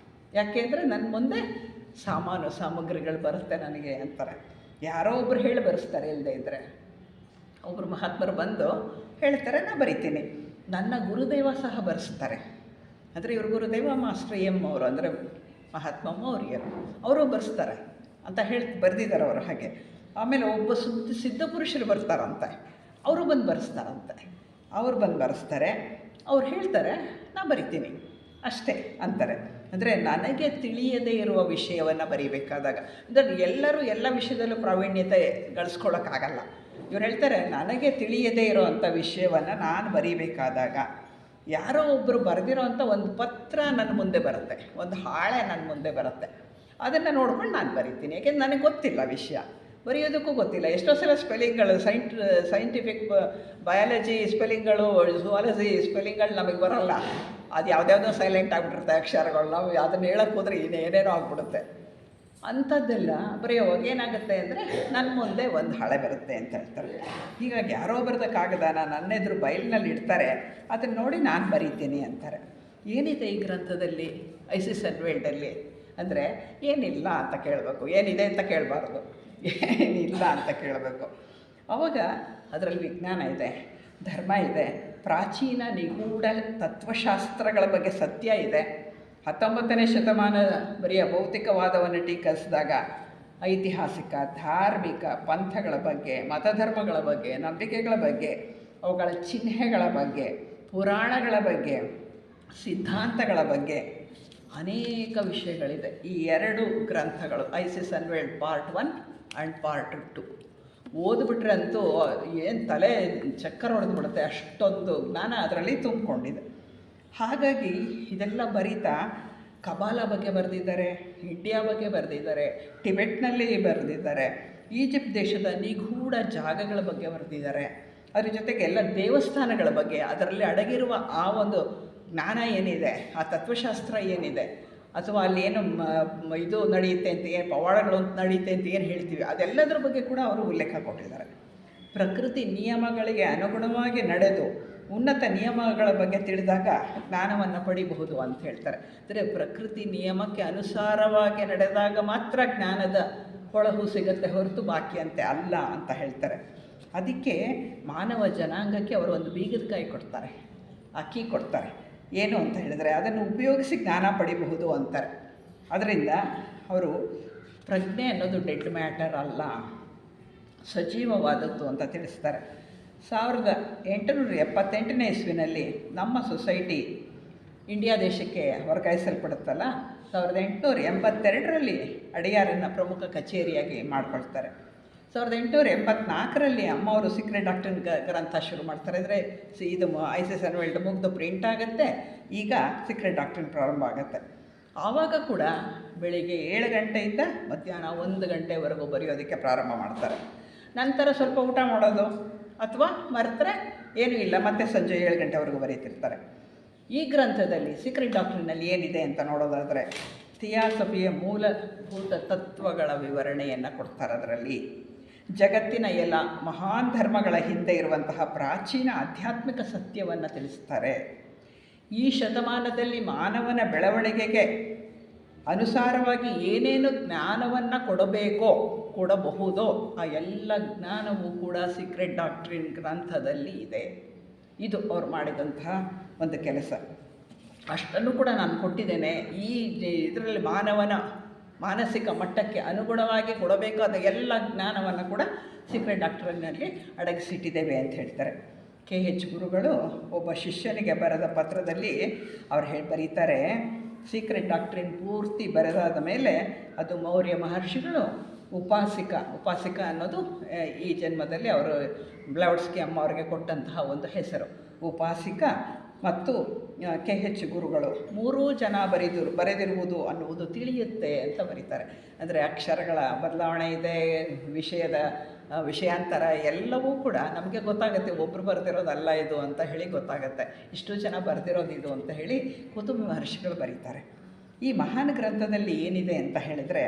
ಯಾಕೆಂದರೆ ನನ್ನ ಮುಂದೆ ಸಾಮಗ್ರಿಗಳು ಬರುತ್ತೆ ನನಗೆ ಅಂತಾರೆ. ಯಾರೋ ಒಬ್ಬರು ಹೇಳಿ ಬರೆಸ್ತಾರೆ, ಇಲ್ಲದೆ ಇದ್ದರೆ ಒಬ್ಬರು ಮಹಾತ್ಮರು ಬಂದು ಹೇಳ್ತಾರೆ, ನಾನು ಬರಿತೀನಿ. ನನ್ನ ಗುರುದೇವ ಸಹ ಬರೆಸ್ತಾರೆ. ಅಂದರೆ ಇವ್ರ ಗುರುದೇವ ಮಾಸ್ಟರ್ M ಅವರು, ಅಂದರೆ ಮಹಾತ್ಮ ಮೌರ್ಯರು, ಅವರು ಬರೆಸ್ತಾರೆ ಅಂತ ಬರೆದಿದ್ದಾರೆ ಅವರು. ಹಾಗೆ ಆಮೇಲೆ ಒಬ್ಬ ಸಿದ್ಧ ಪುರುಷರು ಬರ್ತಾರಂತೆ, ಅವರು ಬಂದು ಬರೆಸ್ತಾರಂತೆ. ಅವ್ರು ಬಂದು ಬರೆಸ್ತಾರೆ, ಅವ್ರು ಹೇಳ್ತಾರೆ ನಾನು ಬರಿತೀನಿ ಅಷ್ಟೇ ಅಂತಾರೆ. ಅಂದರೆ ನನಗೆ ತಿಳಿಯದೇ ಇರುವ ವಿಷಯವನ್ನು ಬರೀಬೇಕಾದಾಗ, ಅಂದರೆ ಎಲ್ಲರೂ ಎಲ್ಲ ವಿಷಯದಲ್ಲೂ ಪ್ರಾವೀಣ್ಯತೆ ಗಳಿಸ್ಕೊಳ್ಳೋಕ್ಕಾಗಲ್ಲ. ಇವ್ರು ಹೇಳ್ತಾರೆ ನನಗೆ ತಿಳಿಯದೇ ಇರೋವಂಥ ವಿಷಯವನ್ನು ನಾನು ಬರೀಬೇಕಾದಾಗ ಯಾರೋ ಒಬ್ಬರು ಬರೆದಿರೋ ಅಂಥ ಒಂದು ಪತ್ರ ನನ್ನ ಮುಂದೆ ಬರುತ್ತೆ, ಒಂದು ಹಾಳೆ ನನ್ನ ಮುಂದೆ ಬರುತ್ತೆ, ಅದನ್ನು ನೋಡ್ಕೊಂಡು ನಾನು ಬರಿತೀನಿ. ಯಾಕೆಂದ್ರೆ ನನಗೆ ಗೊತ್ತಿಲ್ಲ ವಿಷಯ, ಬರೆಯೋದಕ್ಕೂ ಗೊತ್ತಿಲ್ಲ. ಎಷ್ಟೋ ಸಲ ಸ್ಪೆಲ್ಲಿಂಗ್ಗಳು, ಸೈಂಟಿಫಿಕ್ ಬಯಾಲಜಿ ಸ್ಪೆಲ್ಲಿಂಗ್ಗಳು, ಝುವಾಲಜಿ ಸ್ಪೆಲ್ಲಿಂಗ್ಗಳು ನಮಗೆ ಬರೋಲ್ಲ. ಅದು ಯಾವುದ್ಯಾವುದೋ ಸೈಲೆಂಟ್ ಆಗಿಬಿಟ್ಟಿರುತ್ತೆ ಅಕ್ಷರಗಳು, ನಾವು ಅದನ್ನು ಹೇಳೋಕ್ಕೆ ಹೋದರೆ ಏನೇನೋ ಆಗಿಬಿಡುತ್ತೆ. ಅಂಥದ್ದೆಲ್ಲ ಬರೆಯೋವಾಗ ಏನಾಗುತ್ತೆ ಅಂದರೆ ನನ್ನ ಮುಂದೆ ಒಂದು ಹಾಳೆ ಬರುತ್ತೆ ಅಂತ ಹೇಳ್ತಾರೆ. ಹೀಗಾಗಿ ಯಾರೋ ಬರೆದ ಕಾಗದಾನ ನನ್ನೆದುರು ಬಯಲಿನಲ್ಲಿ ಇಡ್ತಾರೆ, ಅದನ್ನು ನೋಡಿ ನಾನು ಬರೀತೀನಿ ಅಂತಾರೆ. ಏನಿದೆ ಈ ಗ್ರಂಥದಲ್ಲಿ, ಐಸಿಸ್ ಅನ್ವೇಲ್ಡಲ್ಲಿ? ಅಂದರೆ ಏನಿಲ್ಲ ಅಂತ ಕೇಳಬೇಕು, ಏನಿದೆ ಅಂತ ಕೇಳಬಾರ್ದು, ಏನಿಲ್ಲ ಅಂತ ಕೇಳಬೇಕು. ಆವಾಗ ಅದರಲ್ಲಿ ವಿಜ್ಞಾನ ಇದೆ, ಧರ್ಮ ಇದೆ, ಪ್ರಾಚೀನ ನಿಗೂಢ ತತ್ವಶಾಸ್ತ್ರಗಳ ಬಗ್ಗೆ ಸತ್ಯ ಇದೆ. 19ನೇ ಶತಮಾನ ಬರೆಯ ಭೌತಿಕವಾದವನ್ನು ಟೀಕಿಸಿದಾಗ ಐತಿಹಾಸಿಕ, ಧಾರ್ಮಿಕ ಪಂಥಗಳ ಬಗ್ಗೆ, ಮತಧರ್ಮಗಳ ಬಗ್ಗೆ, ನಂಬಿಕೆಗಳ ಬಗ್ಗೆ, ಅವುಗಳ ಚಿಹ್ನೆಗಳ ಬಗ್ಗೆ, ಪುರಾಣಗಳ ಬಗ್ಗೆ, ಸಿದ್ಧಾಂತಗಳ ಬಗ್ಗೆ ಅನೇಕ ವಿಷಯಗಳಿದೆ. ಈ 2 ಗ್ರಂಥಗಳು ಐಸಿಸ್ ಅನ್ವೇಲ್ಡ್ ಪಾರ್ಟ್ 1 ಆ್ಯಂಡ್ ಪಾರ್ಟ್ 2 ಓದ್ಬಿಟ್ರೆ ಅಂತೂ ಏನು ತಲೆ ಚಕ್ಕರ್ ಹೊಡೆದ್ಬಿಡುತ್ತೆ, ಅಷ್ಟೊಂದು ಜ್ಞಾನ ಅದರಲ್ಲಿ ತುಂಬಿಕೊಂಡಿದೆ. ಹಾಗಾಗಿ ಇದೆಲ್ಲ ಬರೀತಾ ಕಬಾಲ ಬಗ್ಗೆ ಬರೆದಿದ್ದಾರೆ, ಇಂಡಿಯಾ ಬಗ್ಗೆ ಬರೆದಿದ್ದಾರೆ, ಟಿಬೆಟ್ನಲ್ಲಿ ಬರೆದಿದ್ದಾರೆ, ಈಜಿಪ್ಟ್ ದೇಶದ ನಿಗೂಢ ಜಾಗಗಳ ಬಗ್ಗೆ ಬರೆದಿದ್ದಾರೆ. ಅದ್ರ ಜೊತೆಗೆ ಎಲ್ಲ ದೇವಸ್ಥಾನಗಳ ಬಗ್ಗೆ, ಅದರಲ್ಲಿ ಅಡಗಿರುವ ಆ ಒಂದು ಜ್ಞಾನ ಏನಿದೆ, ಆ ತತ್ವಶಾಸ್ತ್ರ ಏನಿದೆ, ಅಥವಾ ಅಲ್ಲೇನು ಇದು ನಡೆಯುತ್ತೆ ಅಂತ, ಏನು ಪವಾಡಗಳು ಅಂತ ನಡೆಯುತ್ತೆ ಅಂತ ಏನು ಹೇಳ್ತೀವಿ, ಅದೆಲ್ಲದರ ಬಗ್ಗೆ ಕೂಡ ಅವರು ಉಲ್ಲೇಖ ಕೊಟ್ಟಿದ್ದಾರೆ. ಪ್ರಕೃತಿ ನಿಯಮಗಳಿಗೆ ಅನುಗುಣವಾಗಿ ನಡೆದು ಉನ್ನತ ನಿಯಮಗಳ ಬಗ್ಗೆ ತಿಳಿದಾಗ ಜ್ಞಾನವನ್ನು ಪಡಿಬಹುದು ಅಂತ ಹೇಳ್ತಾರೆ. ಅಂದರೆ ಪ್ರಕೃತಿ ನಿಯಮಕ್ಕೆ ಅನುಸಾರವಾಗಿ ನಡೆದಾಗ ಮಾತ್ರ ಜ್ಞಾನದ ಹೊಳಹು ಸಿಗುತ್ತೆ, ಹೊರತು ಬಾಕಿ ಅಂತೆ ಅಲ್ಲ ಅಂತ ಹೇಳ್ತಾರೆ. ಅದಕ್ಕೆ ಮಾನವ ಜನಾಂಗಕ್ಕೆ ಅವರು ಒಂದು ಬೀಗದ ಕಾಯಿ ಕೊಡ್ತಾರೆ, ಅಕ್ಕಿ ಕೊಡ್ತಾರೆ. ಏನು ಅಂತ ಹೇಳಿದರೆ ಅದನ್ನು ಉಪಯೋಗಿಸಿ ಜ್ಞಾನ ಪಡಿಬಹುದು ಅಂತಾರೆ. ಅದರಿಂದ ಅವರು ಪ್ರಜ್ಞೆ ಅನ್ನೋದು ಡೆಡ್ ಮ್ಯಾಟರ್ ಅಲ್ಲ, ಸಜೀವವಾದದ್ದು ಅಂತ ತಿಳಿಸ್ತಾರೆ. 1878ನೇ ಇಸ್ವಿನಲ್ಲಿ ನಮ್ಮ ಸೊಸೈಟಿ ಇಂಡಿಯಾ ದೇಶಕ್ಕೆ ವರ್ಗಾಯಿಸಲ್ಪಡುತ್ತಲ್ಲ, 1882ರಲ್ಲಿ ಅಡಿಯಾರನ್ನು ಪ್ರಮುಖ ಕಚೇರಿಯಾಗಿ ಮಾಡ್ಕೊಳ್ತಾರೆ. 1884ರಲ್ಲಿ ಅಮ್ಮವರು ಸೀಕ್ರೆಟ್ ಡಾಕ್ಟ್ರಿನ್ ಗ್ರಂಥ ಶುರು ಮಾಡ್ತಾರೆ. ಅಂದರೆ ಇದು ಐಸಿಸ್ ಅನ್ವೇಲ್ಡ್ ಮುಗ್ದು ಪ್ರಿಂಟ್ ಆಗುತ್ತೆ, ಈಗ ಸೀಕ್ರೆಟ್ ಡಾಕ್ಟ್ರಿನ್ ಪ್ರಾರಂಭ ಆಗುತ್ತೆ. ಆವಾಗ ಕೂಡ ಬೆಳಿಗ್ಗೆ 7 ಗಂಟೆಯಿಂದ ಮಧ್ಯಾಹ್ನ 1 ಗಂಟೆವರೆಗೂ ಬರೆಯೋದಕ್ಕೆ ಪ್ರಾರಂಭ ಮಾಡ್ತಾರೆ. ನಂತರ ಸ್ವಲ್ಪ ಊಟ ಮಾಡೋದು, ಅಥವಾ ಮರೆತರೆ ಏನೂ ಇಲ್ಲ, ಮತ್ತೆ ಸಂಜೆ 7 ಗಂಟೆವರೆಗೂ ಬರೀತಿರ್ತಾರೆ. ಈ ಗ್ರಂಥದಲ್ಲಿ ಸೀಕ್ರೆಟ್ ಡಾಕ್ಟ್ರಿನಲ್ಲಿ ಏನಿದೆ ಅಂತ ನೋಡೋದಾದರೆ ಥಿಯಾಸಫಿಯ ಮೂಲಭೂತ ತತ್ವಗಳ ವಿವರಣೆಯನ್ನು ಕೊಡ್ತಾರೆ. ಅದರಲ್ಲಿ ಜಗತ್ತಿನ ಎಲ್ಲ ಮಹಾನ್ ಧರ್ಮಗಳ ಹಿಂದೆ ಇರುವಂತಹ ಪ್ರಾಚೀನ ಆಧ್ಯಾತ್ಮಿಕ ಸತ್ಯವನ್ನು ತಿಳಿಸ್ತಾರೆ. ಈ ಶತಮಾನದಲ್ಲಿ ಮಾನವನ ಬೆಳವಣಿಗೆಗೆ ಅನುಸಾರವಾಗಿ ಏನೇನು ಜ್ಞಾನವನ್ನು ಕೊಡಬೇಕೋ ಕೊಡಬಹುದೋ ಆ ಎಲ್ಲ ಜ್ಞಾನವೂ ಕೂಡ ಸೀಕ್ರೆಟ್ ಡಾಕ್ಟ್ರಿನ್ ಗ್ರಂಥದಲ್ಲಿ ಇದೆ. ಇದು ಅವ್ರು ಮಾಡಿದಂತಹ ಒಂದು ಕೆಲಸ. ಅಷ್ಟನ್ನು ಕೂಡ ನಾನು ಕೊಟ್ಟಿದ್ದೇನೆ. ಈ ಇದರಲ್ಲಿ ಮಾನವನ ಮಾನಸಿಕ ಮಟ್ಟಕ್ಕೆ ಅನುಗುಣವಾಗಿ ಕೊಡಬೇಕಾದ ಎಲ್ಲ ಜ್ಞಾನವನ್ನು ಕೂಡ ಸೀಕ್ರೆಟ್ ಡಾಕ್ಟ್ರಿನಲ್ಲಿ ಅಡಗಿಸಿಟ್ಟಿದ್ದೇವೆ ಅಂತ ಹೇಳ್ತಾರೆ. KH ಗುರುಗಳು ಒಬ್ಬ ಶಿಷ್ಯನಿಗೆ ಬರೆದ ಪತ್ರದಲ್ಲಿ ಅವ್ರು ಬರೀತಾರೆ, ಸೀಕ್ರೆಟ್ ಡಾಕ್ಟ್ರಿನ್ ಪೂರ್ತಿ ಬರೆದಾದ ಮೇಲೆ ಅದು ಮೌರ್ಯ ಮಹರ್ಷಿಗಳು ಉಪಾಸಿಕ ಅನ್ನೋದು ಈ ಜನ್ಮದಲ್ಲಿ ಅವರು ಬ್ಲವಟ್ಸ್ಕಿ ಅಮ್ಮ ಅವರಿಗೆ ಕೊಟ್ಟಂತಹ ಒಂದು ಹೆಸರು. ಉಪಾಸಿಕ ಮತ್ತು KH ಗುರುಗಳು 3 ಜನ ಬರೆದಿರುವುದು ಅನ್ನುವುದು ತಿಳಿಯುತ್ತೆ ಅಂತ ಬರೀತಾರೆ. ಅಂದರೆ ಅಕ್ಷರಗಳ ಬದಲಾವಣೆ ಇದೆ, ವಿಷಯಾಂತರ ಎಲ್ಲವೂ ಕೂಡ ನಮಗೆ ಗೊತ್ತಾಗುತ್ತೆ. ಒಬ್ಬರು ಬರೆದಿರೋದಲ್ಲ ಇದು ಅಂತ ಹೇಳಿ ಗೊತ್ತಾಗುತ್ತೆ, ಇಷ್ಟು ಜನ ಬರೆದಿರೋದು ಇದು ಅಂತ ಹೇಳಿ ಕುತುಂಬ ಮಹರ್ಷಿಗಳು ಬರೀತಾರೆ. ಈ ಮಹಾನ್ ಗ್ರಂಥದಲ್ಲಿ ಏನಿದೆ ಅಂತ ಹೇಳಿದರೆ,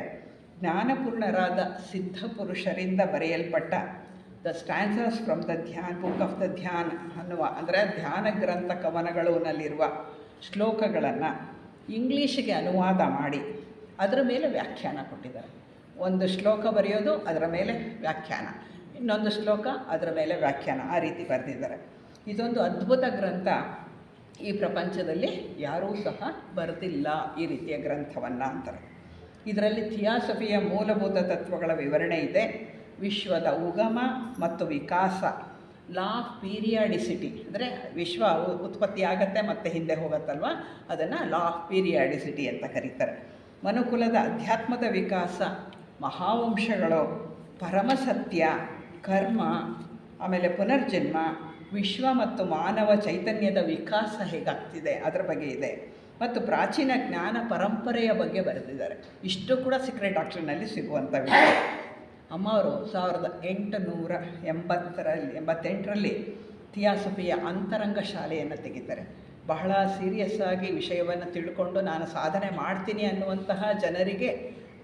ಜ್ಞಾನಪೂರ್ಣರಾದ ಸಿದ್ಧ ಪುರುಷರಿಂದ ಬರೆಯಲ್ಪಟ್ಟ the stanzas from the Dzyan book of the Dzyan ಅನ್ನುವ, ಅಂದರೆ ಧ್ಯಾನ ಗ್ರಂಥ ಕವನಗಳಲ್ಲಿರುವ ಶ್ಲೋಕಗಳನ್ನು ಇಂಗ್ಲೀಷಿಗೆ ಅನುವಾದ ಮಾಡಿ ಅದರ ಮೇಲೆ ವ್ಯಾಖ್ಯಾನ ಕೊಟ್ಟಿದ್ದಾರೆ. ಒಂದು ಶ್ಲೋಕ ಬರೆಯೋದು, ಅದರ ಮೇಲೆ ವ್ಯಾಖ್ಯಾನ, ಇನ್ನೊಂದು ಶ್ಲೋಕ ಅದರ ಮೇಲೆ ವ್ಯಾಖ್ಯಾನ, ಆ ರೀತಿ ಬರೆದಿದ್ದಾರೆ. ಇದೊಂದು ಅದ್ಭುತ ಗ್ರಂಥ. ಈ ಪ್ರಪಂಚದಲ್ಲಿ ಯಾರೂ ಸಹ ಬರೆದಿಲ್ಲ ಈ ರೀತಿಯ ಗ್ರಂಥವನ್ನು ಅಂತಾರೆ. ಇದರಲ್ಲಿ ಥಿಯಾಸಫಿಯ ಮೂಲಭೂತ ತತ್ವಗಳ ವಿವರಣೆ ಇದೆ. ವಿಶ್ವದ ಉಗಮ ಮತ್ತು ವಿಕಾಸ, ಲಾ ಆಫ್ ಪೀರಿಯಾಡಿಸಿಟಿ, ಅಂದರೆ ವಿಶ್ವ ಉತ್ಪತ್ತಿ ಆಗತ್ತೆ ಮತ್ತು ಹಿಂದೆ ಹೋಗುತ್ತಲ್ವ, ಅದನ್ನು ಲಾ ಆಫ್ ಪೀರಿಯಾಡಿಸಿಟಿ ಅಂತ ಕರೀತಾರೆ. ಮನುಕುಲದ ಅಧ್ಯಾತ್ಮದ ವಿಕಾಸ, ಮಹಾವಂಶಗಳು, ಪರಮಸತ್ಯ, ಕರ್ಮ, ಆಮೇಲೆ ಪುನರ್ಜನ್ಮ, ವಿಶ್ವ ಮತ್ತು ಮಾನವ ಚೈತನ್ಯದ ವಿಕಾಸ ಹೇಗಾಗ್ತಿದೆ ಅದರ ಬಗ್ಗೆ ಇದೆ. ಮತ್ತು ಪ್ರಾಚೀನ ಜ್ಞಾನ ಪರಂಪರೆಯ ಬಗ್ಗೆ ಬರೆದಿದ್ದಾರೆ. ಇಷ್ಟು ಕೂಡ ಸೀಕ್ರೆಟ್ ಡಾಕ್ಟ್ರಿನಲ್ಲಿ ಸಿಗುವಂಥ ವಿಷಯ. ಅಮ್ಮ ಅವರು 1888ರಲ್ಲಿ ಥಿಯಾಸಫಿಯ ಅಂತರಂಗ ಶಾಲೆಯನ್ನು ತೆಗಿತಾರೆ. ಬಹಳ ಸೀರಿಯಸ್ ಆಗಿ ವಿಷಯವನ್ನು ತಿಳ್ಕೊಂಡು ನಾನು ಸಾಧನೆ ಮಾಡ್ತೀನಿ ಅನ್ನುವಂತಹ ಜನರಿಗೆ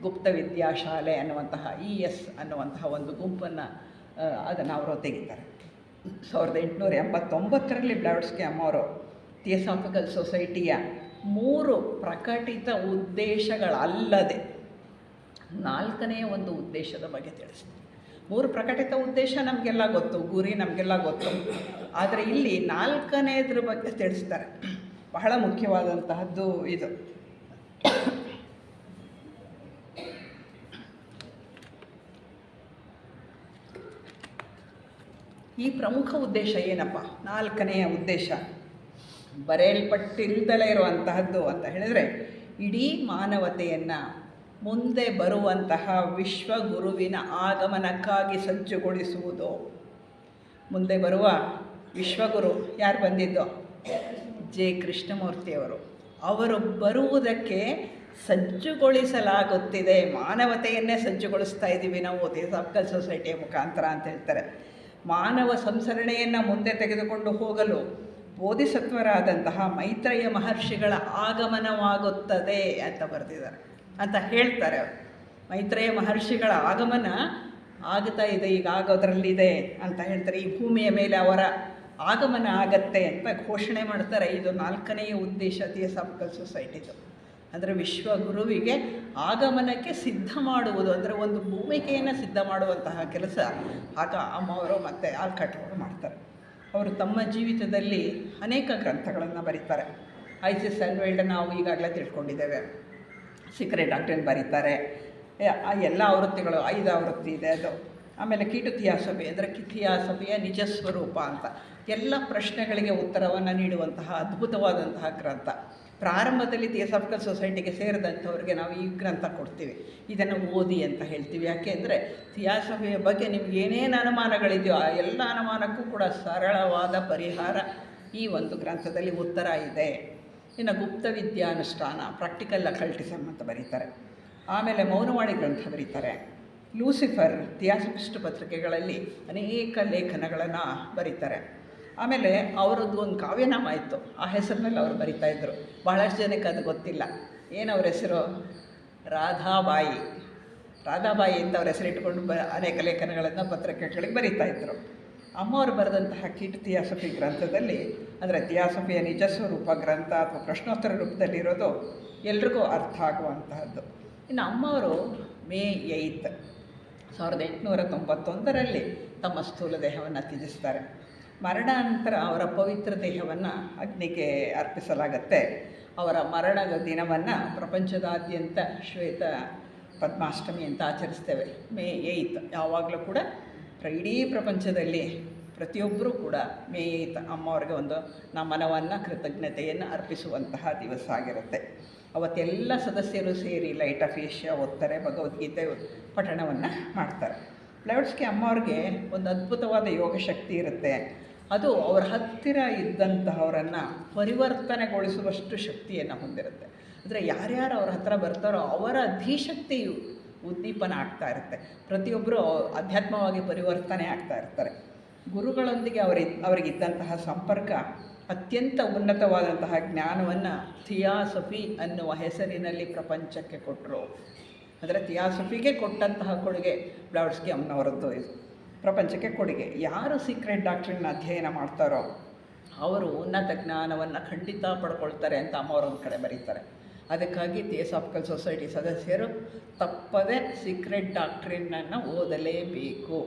ಗುಪ್ತ ವಿದ್ಯಾಶಾಲೆ ಅನ್ನುವಂತಹ ES ಅನ್ನುವಂತಹ ಒಂದು ಗುಂಪನ್ನು ಅದನ್ನು ಅವರು ತೆಗಿತಾರೆ. 1889ರಲ್ಲಿ ಬ್ಲವಟ್ಸ್ಕಿ ಅಮ್ಮವರು ಥಿಯೋಸಾಫಿಕಲ್ ಸೊಸೈಟಿಯ 3 ಪ್ರಕಟಿತ ಉದ್ದೇಶಗಳಲ್ಲದೆ 4ನೆಯ ಒಂದು ಉದ್ದೇಶದ ಬಗ್ಗೆ ತಿಳಿಸ್ತೀನಿ. 3 ಪ್ರಕಟಿತ ಉದ್ದೇಶ ನಮಗೆಲ್ಲ ಗೊತ್ತು, ಗುರಿ ನಮಗೆಲ್ಲ ಗೊತ್ತು. ಆದರೆ ಇಲ್ಲಿ 4ನೆಯದ್ರ ಬಗ್ಗೆ ತಿಳಿಸ್ತಾರೆ. ಬಹಳ ಮುಖ್ಯವಾದಂತಹದ್ದು ಇದು. ಈ ಪ್ರಮುಖ ಉದ್ದೇಶ ಏನಪ್ಪ? 4ನೆಯ ಉದ್ದೇಶ ಬರೆಯಲ್ಪಟ್ಟಿಲ್ಲದಲೇ ಇರುವಂತಹದ್ದು ಅಂತ ಹೇಳಿದರೆ, ಇಡೀ ಮಾನವತೆಯನ್ನು ಮುಂದೆ ಬರುವಂತಹ ವಿಶ್ವಗುರುವಿನ ಆಗಮನಕ್ಕಾಗಿ ಸಜ್ಜುಗೊಳಿಸುವುದು. ಮುಂದೆ ಬರುವ ವಿಶ್ವಗುರು ಯಾರು ಬಂದಿದ್ದು? ಜೆ ಕೃಷ್ಣಮೂರ್ತಿಯವರು. ಅವರು ಬರುವುದಕ್ಕೆ ಸಜ್ಜುಗೊಳಿಸಲಾಗುತ್ತಿದೆ. ಮಾನವತೆಯನ್ನೇ ಸಜ್ಜುಗೊಳಿಸ್ತಾ ಇದ್ದೀವಿ ನಾವು ಥಿಯೋಸಾಫಿಕಲ್ ಸೊಸೈಟಿಯ ಮುಖಾಂತರ ಅಂತ ಹೇಳ್ತಾರೆ. ಮಾನವ ಸಂಸರಣೆಯನ್ನು ಮುಂದೆ ತೆಗೆದುಕೊಂಡು ಹೋಗಲು ಬೋಧಿಸತ್ವರಾದಂತಹ ಮೈತ್ರೇಯ ಮಹರ್ಷಿಗಳ ಆಗಮನವಾಗುತ್ತದೆ ಅಂತ ಬರೆದಿದ್ದಾರೆ, ಅಂತ ಹೇಳ್ತಾರೆ ಅವರು. ಮೈತ್ರೇಯ ಮಹರ್ಷಿಗಳ ಆಗಮನ ಆಗ್ತಾ ಇದೆ, ಈಗ ಆಗೋದ್ರಲ್ಲಿದೆ ಅಂತ ಹೇಳ್ತಾರೆ. ಈ ಭೂಮಿಯ ಮೇಲೆ ಅವರ ಆಗಮನ ಆಗತ್ತೆ ಅಂತ ಘೋಷಣೆ ಮಾಡ್ತಾರೆ. ಇದು 4ನೆಯ ಉದ್ದೇಶ ಥಿಯೋಸಾಫಿಕಲ್ ಸೊಸೈಟಿದು. ಅಂದರೆ ವಿಶ್ವಗುರುವಿಗೆ ಆಗಮನಕ್ಕೆ ಸಿದ್ಧ ಮಾಡುವುದು, ಅಂದರೆ ಒಂದು ಭೂಮಿಕೆಯನ್ನು ಸಿದ್ಧ ಮಾಡುವಂತಹ ಕೆಲಸ ಆಗ ಅಮ್ಮವರು ಮತ್ತು ಆಲ್ಕಾಟ್ ಅವರು ಮಾಡ್ತಾರೆ. ಅವರು ತಮ್ಮ ಜೀವಿತದಲ್ಲಿ ಅನೇಕ ಗ್ರಂಥಗಳನ್ನು ಬರೀತಾರೆ. ಐಸಿಸ್ ಅನ್ವೇಲ್ಡ್ ನಾವು ಈಗಾಗಲೇ ತಿಳ್ಕೊಂಡಿದ್ದೇವೆ. ಸೀಕ್ರೆಟ್ ಡಾಕ್ಟ್ರಿನ್ ಬರೀತಾರೆ. ಎಲ್ಲ ಆವೃತ್ತಿಗಳು 5 ಆವೃತ್ತಿ ಇದೆ ಅದು. ಆಮೇಲೆ ಕೀಟು ಥಿಯಾಸಫಿ, ಅಂದರೆ ಥಿಯಾಸಫಿಯ ನಿಜ ಸ್ವರೂಪ ಅಂತ ಎಲ್ಲ ಪ್ರಶ್ನೆಗಳಿಗೆ ಉತ್ತರವನ್ನು ನೀಡುವಂತಹ ಅದ್ಭುತವಾದಂತಹ ಗ್ರಂಥ. ಪ್ರಾರಂಭದಲ್ಲಿ ಥಿಯೋಸಾಫಿಕಲ್ ಸೊಸೈಟಿಗೆ ಸೇರಿದಂಥವ್ರಿಗೆ ನಾವು ಈ ಗ್ರಂಥ ಕೊಡ್ತೀವಿ, ಇದನ್ನು ಓದಿ ಅಂತ ಹೇಳ್ತೀವಿ. ಯಾಕೆ ಅಂದರೆ ಥಿಯಾಸಫಿಯ ಬಗ್ಗೆ ನಿಮ್ಗೆ ಏನೇನು ಅನುಮಾನಗಳಿದೆಯೋ ಆ ಎಲ್ಲ ಅನುಮಾನಕ್ಕೂ ಕೂಡ ಸರಳವಾದ ಪರಿಹಾರ ಈ ಒಂದು ಗ್ರಂಥದಲ್ಲಿ ಉತ್ತರ ಇದೆ. ಇನ್ನು ಗುಪ್ತ ವಿದ್ಯಾನುಷ್ಠಾನ, ಪ್ರಾಕ್ಟಿಕಲ್ ಅಕಲ್ಟಿಸಮ್ ಅಂತ ಬರೀತಾರೆ. ಆಮೇಲೆ ಮೌನವಾಣಿ ಗ್ರಂಥ ಬರೀತಾರೆ. ಲೂಸಿಫರ್ ಥಿಯಾಸಫಿಸ್ಟ್ ಪತ್ರಿಕೆಗಳಲ್ಲಿ ಅನೇಕ ಲೇಖನಗಳನ್ನು ಬರೀತಾರೆ. ಆಮೇಲೆ ಅವರದ್ದು ಒಂದು ಕಾವ್ಯನಾಮ ಇತ್ತು, ಆ ಹೆಸರಿನಲ್ಲಿ ಅವರು ಬರಿತಾಯಿದ್ರು. ಬಹಳಷ್ಟು ಜನಕ್ಕೆ ಅದು ಗೊತ್ತಿಲ್ಲ. ಏನು ಅವ್ರ ಹೆಸರು? ರಾಧಾಬಾಯಿ. ರಾಧಾಬಾಯಿ ಅಂತ ಅವ್ರ ಹೆಸರಿಟ್ಟುಕೊಂಡು ಅನೇಕ ಲೇಖನಗಳನ್ನು ಪತ್ರಿಕೆಗಳಿಗೆ ಬರೀತಾಯಿದ್ರು. ಅಮ್ಮವರು ಬರೆದಂತಹ ಕೀಟು ಥಿಯಾಸಫಿ ಗ್ರಂಥದಲ್ಲಿ, ಅಂದರೆ ಥಿಯಾಸಫಿಯ ನಿಜ ಸ್ವರೂಪ ಗ್ರಂಥ ಅಥವಾ ಪ್ರಶ್ನೋತ್ತರ ರೂಪದಲ್ಲಿರೋದು ಎಲ್ರಿಗೂ ಅರ್ಥ ಆಗುವಂತಹದ್ದು. ಇನ್ನು ಅಮ್ಮವರು ಮೇ 8, 1891ರಲ್ಲಿ ತಮ್ಮ ಸ್ಥೂಲ ದೇಹವನ್ನು ತ್ಯಜಿಸ್ತಾರೆ. ಮರಣಾನಂತರ ಅವರ ಪವಿತ್ರ ದೇಹವನ್ನು ಅಗ್ನಿಗೆ ಅರ್ಪಿಸಲಾಗತ್ತೆ. ಅವರ ಮರಣದ ದಿನವನ್ನು ಪ್ರಪಂಚದಾದ್ಯಂತ ಶ್ವೇತ ಪದ್ಮಾಷ್ಟಮಿ ಅಂತ ಆಚರಿಸ್ತೇವೆ. ಮೇ 8 ಯಾವಾಗಲೂ ಕೂಡ ಇಡೀ ಪ್ರಪಂಚದಲ್ಲಿ ಪ್ರತಿಯೊಬ್ಬರೂ ಕೂಡ ಮೇ 8 ಅಮ್ಮವ್ರಿಗೆ ಒಂದು ನಮನವನ್ನು, ಕೃತಜ್ಞತೆಯನ್ನು ಅರ್ಪಿಸುವಂತಹ ದಿವಸ ಆಗಿರುತ್ತೆ. ಅವತ್ತೆಲ್ಲ ಸದಸ್ಯರು ಸೇರಿ ಲೈಟ್ ಆಫ್ ಏಷ್ಯಾ ಓದ್ತಾರೆ, ಭಗವದ್ಗೀತೆ ಪಠಣವನ್ನು ಮಾಡ್ತಾರೆ. ಬ್ಲಡ್ಸ್ಕಿ ಅಮ್ಮವ್ರಿಗೆ ಒಂದು ಅದ್ಭುತವಾದ ಯೋಗ ಶಕ್ತಿ ಇರುತ್ತೆ. ಅದು ಅವರ ಹತ್ತಿರ ಇದ್ದಂತಹವರನ್ನು ಪರಿವರ್ತನೆಗೊಳಿಸುವಷ್ಟು ಶಕ್ತಿಯನ್ನು ಹೊಂದಿರುತ್ತೆ. ಅಂದರೆ ಯಾರ್ಯಾರು ಅವ್ರ ಹತ್ರ ಬರ್ತಾರೋ ಅವರ ಧೀಶಕ್ತಿಯು ಉದ್ದೀಪನ ಆಗ್ತಾ ಇರುತ್ತೆ. ಪ್ರತಿಯೊಬ್ಬರು ಆಧ್ಯಾತ್ಮವಾಗಿ ಪರಿವರ್ತನೆ ಆಗ್ತಾ ಇರ್ತಾರೆ. ಗುರುಗಳೊಂದಿಗೆ ಅವರಿಗಿದ್ದಂತಹ ಸಂಪರ್ಕ ಅತ್ಯಂತ ಉನ್ನತವಾದಂತಹ ಜ್ಞಾನವನ್ನು ಥಿಯಾಸಫಿ ಅನ್ನುವ ಹೆಸರಿನಲ್ಲಿ ಪ್ರಪಂಚಕ್ಕೆ ಕೊಟ್ಟರು. ಅಂದರೆ ಥಿಯಾಸಫಿಗೆ ಕೊಟ್ಟಂತಹ ಕೊಡುಗೆ ಬ್ಲಡ್ಸ್ಕಿ ಅಮ್ಮನವರದ್ದು ಇದು ಪ್ರಪಂಚಕ್ಕೆ ಕೊಡುಗೆ. ಯಾರು ಸೀಕ್ರೆಟ್ ಡಾಕ್ಟ್ರಿನ ಅಧ್ಯಯನ ಮಾಡ್ತಾರೋ ಅವರು ಉನ್ನತ ಜ್ಞಾನವನ್ನು ಖಂಡಿತ ಪಡ್ಕೊಳ್ತಾರೆ ಅಂತ ಅಮ್ಮವರೊಂದು ಕಡೆ ಬರೀತಾರೆ. ಅದಕ್ಕಾಗಿ ಥಿಯೋಸಾಫಿಕಲ್ ಸೊಸೈಟಿ ಸದಸ್ಯರು ತಪ್ಪದೆ ಸೀಕ್ರೆಟ್ ಡಾಕ್ಟ್ರಿನನ್ನು ಓದಲೇಬೇಕು.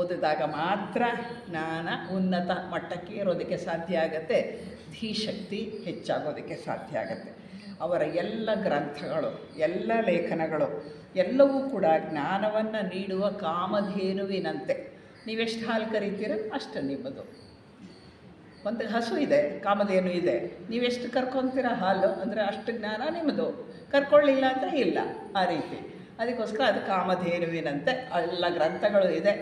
ಓದಿದಾಗ ಮಾತ್ರ ಜ್ಞಾನ ಉನ್ನತ ಮಟ್ಟಕ್ಕೆ ಇರೋದಕ್ಕೆ ಸಾಧ್ಯ ಆಗುತ್ತೆ, ಧೀಶಕ್ತಿ ಹೆಚ್ಚಾಗೋದಕ್ಕೆ ಸಾಧ್ಯ ಆಗುತ್ತೆ. ಅವರ ಎಲ್ಲ ಗ್ರಂಥಗಳು, ಎಲ್ಲ ಲೇಖನಗಳು ಎಲ್ಲವೂ ಕೂಡ ಜ್ಞಾನವನ್ನು ನೀಡುವ ಕಾಮಧೇನುವಿನಂತೆ. ನೀವೆಷ್ಟು ಹಾಲು ಕರಿತೀರ ಅಷ್ಟು ನಿಮ್ಮದು. ಒಂದು ಹಸು ಇದೆ, ಕಾಮಧೇನು ಇದೆ, ನೀವೆಷ್ಟು ಕರ್ಕೊತೀರ ಹಾಲು ಅಂದರೆ ಅಷ್ಟು ಜ್ಞಾನ ನಿಮ್ಮದು. ಕರ್ಕೊಳ್ಳಿಲ್ಲ ಅಂದರೆ ಇಲ್ಲ, ಆ ರೀತಿ. ಅದಕ್ಕೋಸ್ಕರ ಅದು ಕಾಮಧೇನುವಿನಂತೆ ಎಲ್ಲ ಗ್ರಂಥಗಳು ಇದೆ.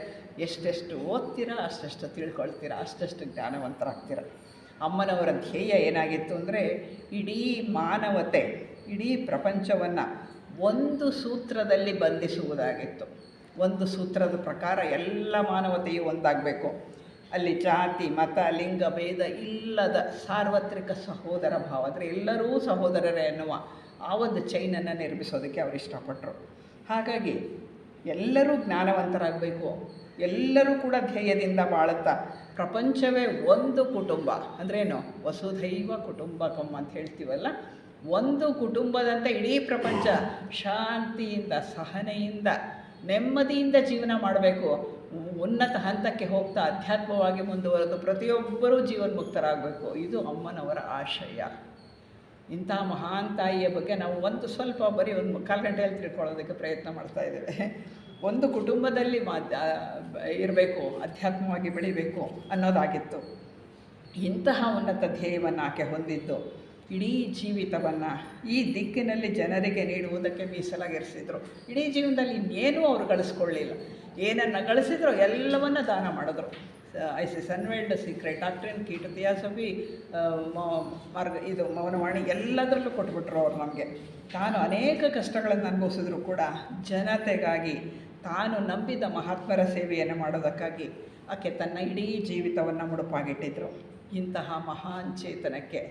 ಎಷ್ಟೆಷ್ಟು ಓದ್ತೀರಾ ಅಷ್ಟೆಷ್ಟು ತಿಳ್ಕೊಳ್ತೀರ, ಅಷ್ಟೆಷ್ಟು ಜ್ಞಾನವಂತರಾಗ್ತೀರ. ಅಮ್ಮನವರ ಧ್ಯೇಯ ಏನಾಗಿತ್ತು ಅಂದರೆ ಇಡೀ ಮಾನವತೆ, ಇಡೀ ಪ್ರಪಂಚವನ್ನು ಒಂದು ಸೂತ್ರದಲ್ಲಿ ಬಂಧಿಸುವುದಾಗಿತ್ತು. ಒಂದು ಸೂತ್ರದ ಪ್ರಕಾರ ಎಲ್ಲ ಮಾನವತೆಯು ಒಂದಾಗಬೇಕು. ಅಲ್ಲಿ ಜಾತಿ, ಮತ, ಲಿಂಗ ಭೇದ ಇಲ್ಲದ ಸಾರ್ವತ್ರಿಕ ಸಹೋದರ ಭಾವ, ಅಂದರೆ ಎಲ್ಲರೂ ಸಹೋದರರೇ ಎನ್ನುವ ಆ ಒಂದು ಚೈನನ್ನು ನಿರ್ಮಿಸೋದಕ್ಕೆ ಅವರು ಇಷ್ಟಪಟ್ಟರು. ಹಾಗಾಗಿ ಎಲ್ಲರೂ ಜ್ಞಾನವಂತರಾಗಬೇಕು, ಎಲ್ಲರೂ ಕೂಡ ಧ್ಯೇಯದಿಂದ ಬಾಳುತ್ತಾ ಪ್ರಪಂಚವೇ ಒಂದು ಕುಟುಂಬ ಅಂದ್ರೇನು, ವಸುಧೈವ ಕುಟುಂಬಕಂ ಅಂತ ಹೇಳ್ತೀವಲ್ಲ, ಒಂದು ಕುಟುಂಬದಂತೆ ಇಡೀ ಪ್ರಪಂಚ ಶಾಂತಿಯಿಂದ, ಸಹನೆಯಿಂದ, ನೆಮ್ಮದಿಯಿಂದ ಜೀವನ ಮಾಡಬೇಕು. ಉನ್ನತ ಹಂತಕ್ಕೆ ಹೋಗ್ತಾ ಅಧ್ಯಾತ್ಮವಾಗಿ ಮುಂದುವರೆದು ಪ್ರತಿಯೊಬ್ಬರೂ ಜೀವನ್ಮುಕ್ತರಾಗಬೇಕು. ಇದು ಅಮ್ಮನವರ ಆಶಯ. ಇಂಥ ಮಹಾನ್ ತಾಯಿಯ ಬಗ್ಗೆ ನಾವು ಸ್ವಲ್ಪ ಬರೀ ಒಂದು 3/4 ಗಂಟೆಯಲ್ಲಿ ತಿಳ್ಕೊಳ್ಳೋದಕ್ಕೆ ಪ್ರಯತ್ನ ಮಾಡ್ತಾ ಇದ್ದೇವೆ. ಒಂದು ಕುಟುಂಬದಲ್ಲಿ ಇರಬೇಕು, ಅಧ್ಯಾತ್ಮವಾಗಿ ಬೆಳಿಬೇಕು ಅನ್ನೋದಾಗಿತ್ತು. ಇಂತಹ ಉನ್ನತ ಧ್ಯೇಯವನ್ನು ಆಕೆ ಹೊಂದಿದ್ದು ಇಡೀ ಜೀವಿತವನ್ನು ಈ ದಿಕ್ಕಿನಲ್ಲಿ ಜನರಿಗೆ ನೀಡುವುದಕ್ಕೆ ಮೀಸಲಾಗಿರಿಸಿದರು. ಇಡೀ ಜೀವನದಲ್ಲಿ ಇನ್ನೇನೂ ಅವರು ಗಳಿಸ್ಕೊಳ್ಳಿಲ್ಲ. ಏನನ್ನು ಗಳಿಸಿದ್ರು ಎಲ್ಲವನ್ನು ದಾನ ಮಾಡಿದ್ರು. Isis unveiled, secret doctrine, key to theosophy, ಮಾರ್ಗ, ಇದು ಮೌನವಾಣಿ, ಎಲ್ಲದರಲ್ಲೂ ಕೊಟ್ಬಿಟ್ರು ಅವ್ರು ನಮಗೆ. ತಾನು ಅನೇಕ ಕಷ್ಟಗಳನ್ನು ಅನುಭವಿಸಿದ್ರು ಕೂಡ ಜನತೆಗಾಗಿ, ತಾನು ನಂಬಿದ ಮಹಾತ್ಮರ ಸೇವೆಯನ್ನು ಮಾಡೋದಕ್ಕಾಗಿ ಆಕೆ ತನ್ನ ಇಡೀ ಜೀವಿತವನ್ನು ಮುಡುಪಾಗಿಟ್ಟಿದ್ರು. ಇಂತಹ ಮಹಾನ್ ಚೇತನಕ್ಕೆ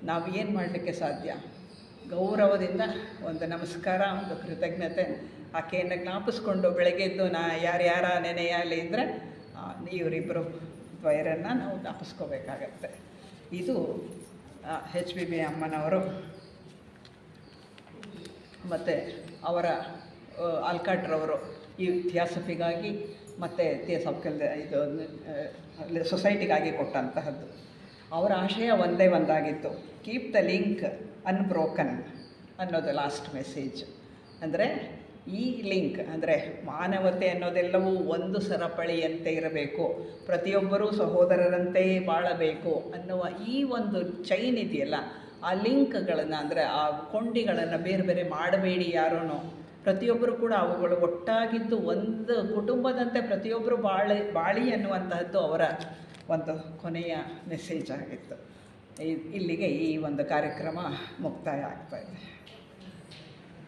ನಾವು ಏನು ಮಾಡಲಿಕ್ಕೆ ಸಾಧ್ಯ? ಗೌರವದಿಂದ ಒಂದು ನಮಸ್ಕಾರ, ಒಂದು ಕೃತಜ್ಞತೆ, ಆಕೆಯನ್ನು ಜ್ಞಾಪಿಸ್ಕೊಂಡು ಬೆಳಗ್ಗೆ ಎದ್ದು ಯಾರ್ಯಾರ ನೆನೆಯಲಿ ಅಂದರೆ ಇವರಿಬ್ಬರು ದ್ವಯರನ್ನು ನಾವು ಜ್ಞಾಪಿಸ್ಕೋಬೇಕಾಗತ್ತೆ. ಇದು HBB ಅಮ್ಮನವರು ಮತ್ತು ಅವರ ಆಲ್ಕಾಟ್ರವರು ಈ ಥಿಯಾಸಫಿಗಾಗಿ ಮತ್ತು ಥಿಯಾಸಫಿಕಲ್ ಇದು ಸೊಸೈಟಿಗಾಗಿ ಕೊಟ್ಟಂತಹದ್ದು. ಅವರ ಆಶಯ ಒಂದೇ ಒಂದಾಗಿತ್ತು, ಕೀಪ್ ದ ಲಿಂಕ್ ಅನ್ಬ್ರೋಕನ್ ಅನ್ನೋದು ಲಾಸ್ಟ್ ಮೆಸೇಜ್. ಅಂದರೆ ಈ ಲಿಂಕ್ ಅಂದರೆ ಮಾನವತೆ ಅನ್ನೋದೆಲ್ಲವೂ ಒಂದು ಸರಪಳಿಯಂತೆ ಇರಬೇಕು, ಪ್ರತಿಯೊಬ್ಬರೂ ಸಹೋದರರಂತೆ ಬಾಳಬೇಕು ಅನ್ನುವ ಈ ಒಂದು ಚೈನ್ ಇದೆಯಲ್ಲ, ಆ ಲಿಂಕ್ಗಳನ್ನು ಅಂದರೆ ಆ ಕೊಂಡಿಗಳನ್ನು ಬೇರೆ ಬೇರೆ ಮಾಡಬೇಡಿ ಯಾರೂ. ಪ್ರತಿಯೊಬ್ಬರು ಕೂಡ ಅವುಗಳು ಒಟ್ಟಾಗಿದ್ದು ಒಂದು ಕುಟುಂಬದಂತೆ ಪ್ರತಿಯೊಬ್ಬರು ಬಾಳಿ ಅನ್ನುವಂತಹದ್ದು ಅವರ ಒಂದು ಕೊನೆಯ ಮೆಸೇಜ್ ಆಗಿತ್ತು. ಇಲ್ಲಿಗೆ ಈ ಒಂದು ಕಾರ್ಯಕ್ರಮ ಮುಕ್ತಾಯ ಆಗ್ತಾಯಿದೆ.